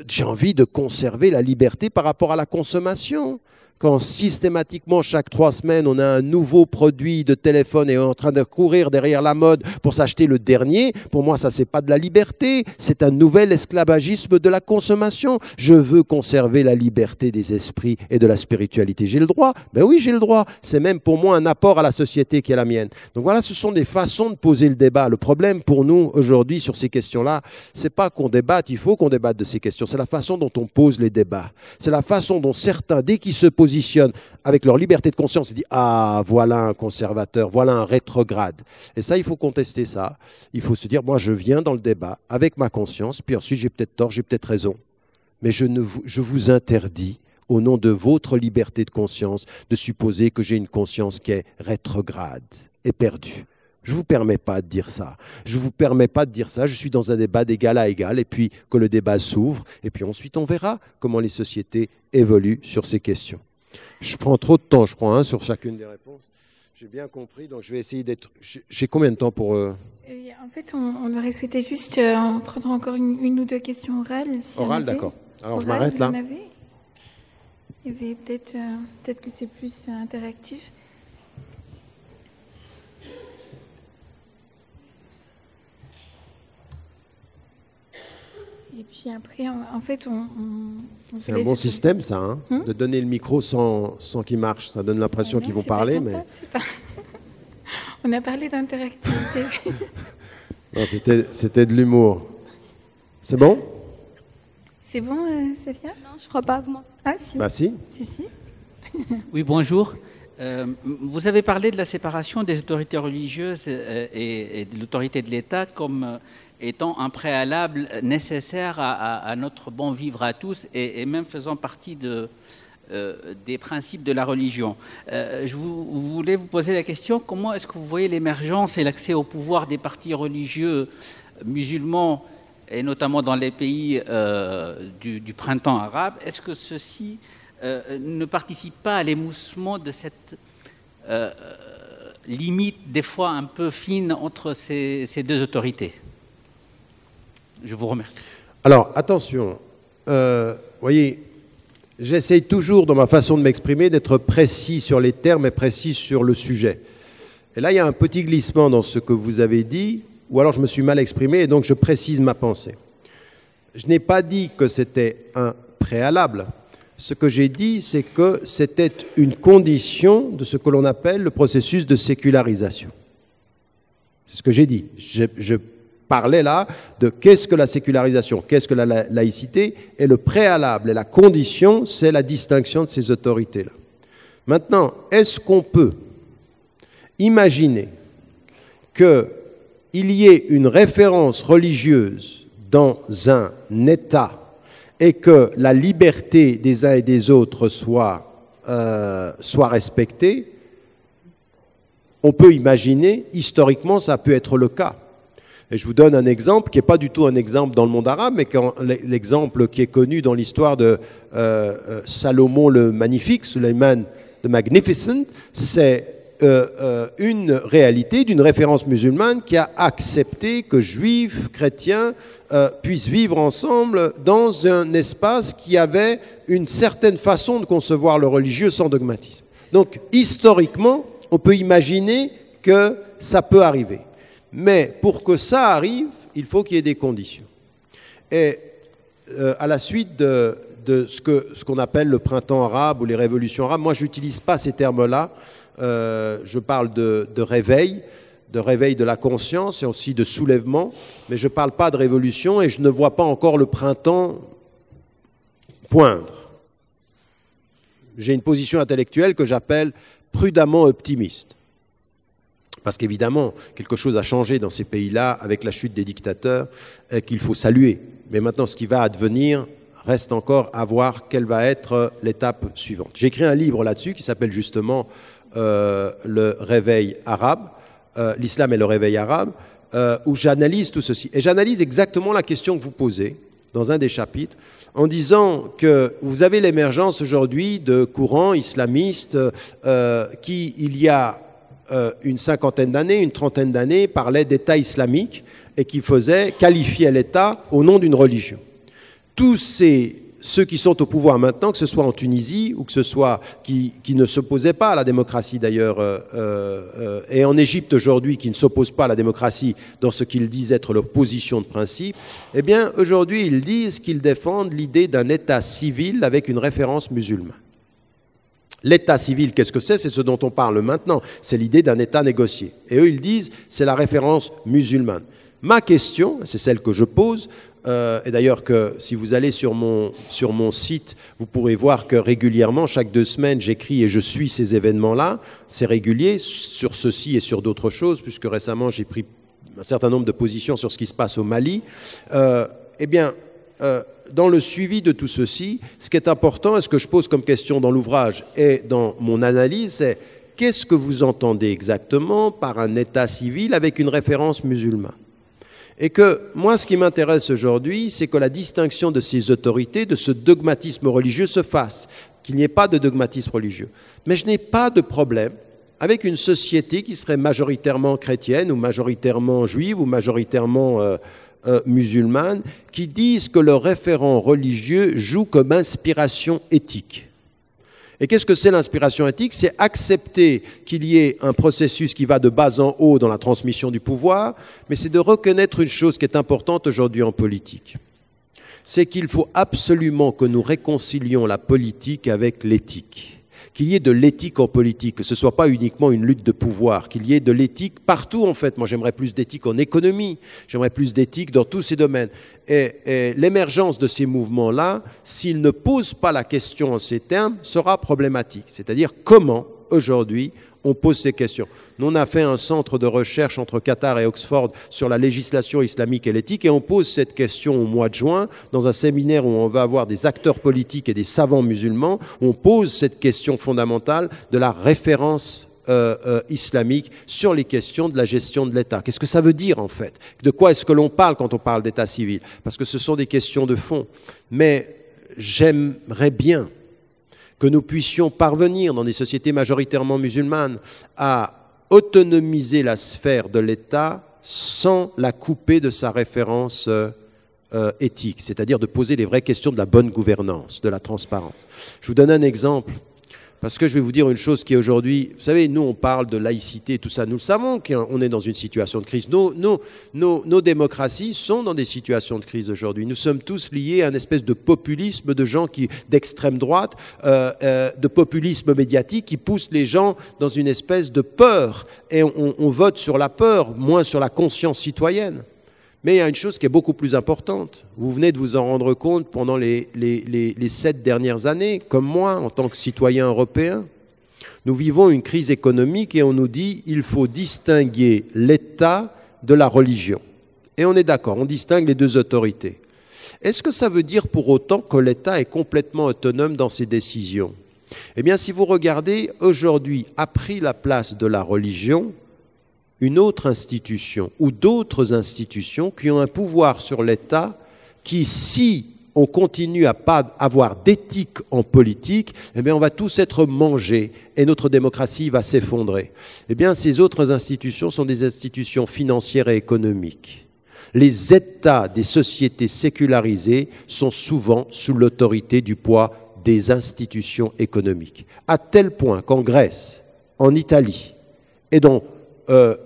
j'ai envie de conserver la liberté par rapport à la consommation. Quand systématiquement, chaque 3 semaines, on a un nouveau produit de téléphone et on est en train de courir derrière la mode pour s'acheter le dernier, pour moi, ça, c'est pas de la liberté. C'est un nouvel esclavagisme de la consommation. Je veux conserver la liberté des esprits et de la spiritualité. J'ai le droit? Ben oui, j'ai le droit. C'est même pour moi un apport à la société qui est la mienne. Donc voilà, ce sont des façons de poser le débat. Le problème pour nous, aujourd'hui, sur ces questions-là, c'est pas qu'on débatte, il faut qu'on débatte de ces questions. C'est la façon dont on pose les débats. C'est la façon dont certains, dès qu'ils se positionnent avec leur liberté de conscience, ils disent « Ah, voilà un conservateur, voilà un rétrograde ». Et ça, il faut contester ça. Il faut se dire « Moi, je viens dans le débat avec ma conscience, puis ensuite, j'ai peut-être tort, j'ai peut-être raison. Mais je vous interdis, au nom de votre liberté de conscience, de supposer que j'ai une conscience qui est rétrograde et perdue. Je ne vous permets pas de dire ça. Je ne vous permets pas de dire ça. Je suis dans un débat d'égal à égal et puis que le débat s'ouvre. Et puis ensuite, on verra comment les sociétés évoluent sur ces questions. Je prends trop de temps, je crois, sur chacune des réponses. J'ai bien compris, donc je vais essayer d'être... J'ai combien de temps pour... En fait, on aurait souhaité juste prendre encore une ou deux questions orales. Si orales, d'accord. Alors je m'arrête là. Il y avait peut-être que c'est plus interactif. Et puis après, en fait, on c'est un bon système, ça, hein, de donner le micro sans qu'il marche. Ça donne l'impression qu'ils vont parler, sympa, mais... On a parlé d'interactivité. Non, c'était de l'humour. C'est bon? C'est bon, Safia? Non, je crois pas. Ah, si. Bah si. Si. Oui, bonjour. Vous avez parlé de la séparation des autorités religieuses et de l'autorité de l'État comme étant un préalable nécessaire à notre bon vivre à tous et même faisant partie des principes de la religion. Je voulais vous poser la question, comment est-ce que vous voyez l'émergence et l'accès au pouvoir des partis religieux musulmans, et notamment dans les pays du printemps arabe? Est-ce que ceux-ci ne participent pas à l'émoussement de cette limite des fois un peu fine entre ces deux autorités? Je vous remercie. Alors, attention, voyez, j'essaye toujours, dans ma façon de m'exprimer, d'être précis sur les termes et précis sur le sujet. Et là, il y a un petit glissement dans ce que vous avez dit, ou alors je me suis mal exprimé, et donc je précise ma pensée. Je n'ai pas dit que c'était un préalable. Ce que j'ai dit, c'est que c'était une condition de ce que l'on appelle le processus de sécularisation. C'est ce que j'ai dit. Je parlais là de qu'est-ce que la sécularisation, qu'est-ce que la laïcité, et le préalable et la condition, c'est la distinction de ces autorités-là. Maintenant, est-ce qu'on peut imaginer qu'il y ait une référence religieuse dans un État et que la liberté des uns et des autres soit respectée? On peut imaginer, historiquement, ça peut être le cas. Et je vous donne un exemple qui n'est pas du tout un exemple dans le monde arabe, mais l'exemple qui est connu dans l'histoire de Salomon le Magnifique, Suleiman the Magnificent, c'est une réalité d'une référence musulmane qui a accepté que juifs, chrétiens puissent vivre ensemble dans un espace qui avait une certaine façon de concevoir le religieux sans dogmatisme. Donc, historiquement, on peut imaginer que ça peut arriver. Mais pour que ça arrive, il faut qu'il y ait des conditions. Et à la suite de ce qu'on appelle le printemps arabe ou les révolutions arabes, moi je n'utilise pas ces termes-là. Je parle de réveil de la conscience et aussi de soulèvement, mais je ne parle pas de révolution et je ne vois pas encore le printemps poindre. j'ai une position intellectuelle que j'appelle prudemment optimiste. Parce qu'évidemment, quelque chose a changé dans ces pays-là avec la chute des dictateurs qu'il faut saluer. Mais maintenant, ce qui va advenir reste encore à voir quelle va être l'étape suivante. J'ai écrit un livre là-dessus qui s'appelle justement Le réveil arabe, l'islam et le réveil arabe, où j'analyse tout ceci. Et j'analyse exactement la question que vous posez dans un des chapitres, en disant que vous avez l'émergence aujourd'hui de courants islamistes qui, il y a une cinquantaine d'années, une trentaine d'années, parlaient d'État islamique et qui qualifiaient l'État au nom d'une religion. Tous ceux qui sont au pouvoir maintenant, que ce soit en Tunisie ou que ce soit qui ne s'opposaient pas à la démocratie d'ailleurs, et en Égypte aujourd'hui qui ne s'opposent pas à la démocratie dans ce qu'ils disent être leur position de principe, eh bien aujourd'hui ils disent qu'ils défendent l'idée d'un État civil avec une référence musulmane. L'état civil, qu'est-ce que c'est? C'est ce dont on parle maintenant. C'est l'idée d'un État négocié. Et eux, ils disent, c'est la référence musulmane. Ma question, c'est celle que je pose, et d'ailleurs que si vous allez sur mon site, vous pourrez voir que régulièrement, chaque 2 semaines, j'écris et je suis ces événements-là. C'est régulier sur ceci et sur d'autres choses, puisque récemment, j'ai pris un certain nombre de positions sur ce qui se passe au Mali. Dans le suivi de tout ceci, ce qui est important et ce que je pose comme question dans l'ouvrage et dans mon analyse, c'est qu'est-ce que vous entendez exactement par un État civil avec une référence musulmane? Et que moi, ce qui m'intéresse aujourd'hui, c'est que la distinction de ces autorités, de ce dogmatisme religieux se fasse, qu'il n'y ait pas de dogmatisme religieux. Mais je n'ai pas de problème avec une société qui serait majoritairement chrétienne ou majoritairement juive ou majoritairement musulmanes qui disent que le référent religieux joue comme inspiration éthique. Et qu'est-ce que c'est l'inspiration éthique? C'est accepter qu'il y ait un processus qui va de bas en haut dans la transmission du pouvoir, mais c'est de reconnaître une chose qui est importante aujourd'hui en politique. C'est qu'il faut absolument que nous réconcilions la politique avec l'éthique. Qu'il y ait de l'éthique en politique, que ce ne soit pas uniquement une lutte de pouvoir, qu'il y ait de l'éthique partout en fait. Moi j'aimerais plus d'éthique en économie, j'aimerais plus d'éthique dans tous ces domaines. Et l'émergence de ces mouvements-là, s'ils ne posent pas la question en ces termes, sera problématique. C'est-à-dire comment aujourd'hui on pose ces questions. Nous, on a fait un centre de recherche entre Qatar et Oxford sur la législation islamique et l'éthique et on pose cette question au mois de juin dans un séminaire où on va avoir des acteurs politiques et des savants musulmans. On pose cette question fondamentale de la référence islamique sur les questions de la gestion de l'État. Qu'est-ce que ça veut dire en fait? De quoi est-ce que l'on parle quand on parle d'État civil? Parce que ce sont des questions de fond. Mais j'aimerais bien que nous puissions parvenir dans des sociétés majoritairement musulmanes à autonomiser la sphère de l'État sans la couper de sa référence éthique, c'est-à-dire de poser les vraies questions de la bonne gouvernance, de la transparence. Je vous donne un exemple, parce que je vais vous dire une chose qui est aujourd'hui, vous savez, nous on parle de laïcité et tout ça, nous le savons qu'on est dans une situation de crise. Nos démocraties sont dans des situations de crise aujourd'hui. Nous sommes tous liés à une espèce de populisme de gens d'extrême droite, de populisme médiatique qui pousse les gens dans une espèce de peur. Et on vote sur la peur, moins sur la conscience citoyenne. Mais il y a une chose qui est beaucoup plus importante. Vous venez de vous en rendre compte pendant les 7 dernières années, comme moi, en tant que citoyen européen. Nous vivons une crise économique et on nous dit qu'il faut distinguer l'État de la religion. Et on est d'accord, on distingue les deux autorités. Est-ce que ça veut dire pour autant que l'État est complètement autonome dans ses décisions? Eh bien, si vous regardez, aujourd'hui, a pris la place de la religion une autre institution ou d'autres institutions qui ont un pouvoir sur l'État qui, si on continue à pas avoir d'éthique en politique, eh bien on va tous être mangés et notre démocratie va s'effondrer. Eh bien ces autres institutions sont des institutions financières et économiques. Les États des sociétés sécularisées sont souvent sous l'autorité du poids des institutions économiques. À tel point qu'en Grèce, en Italie et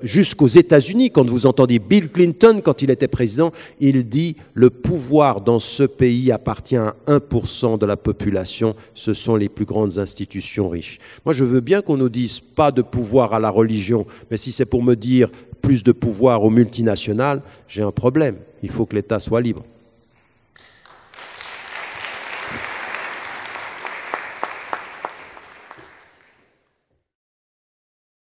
jusqu'aux États-Unis, quand vous entendez Bill Clinton, quand il était président, il dit « Le pouvoir dans ce pays appartient à 1% de la population, ce sont les plus grandes institutions riches. » Moi, je veux bien qu'on nous dise pas de pouvoir à la religion, mais si c'est pour me dire plus de pouvoir aux multinationales, j'ai un problème. Il faut que l'État soit libre.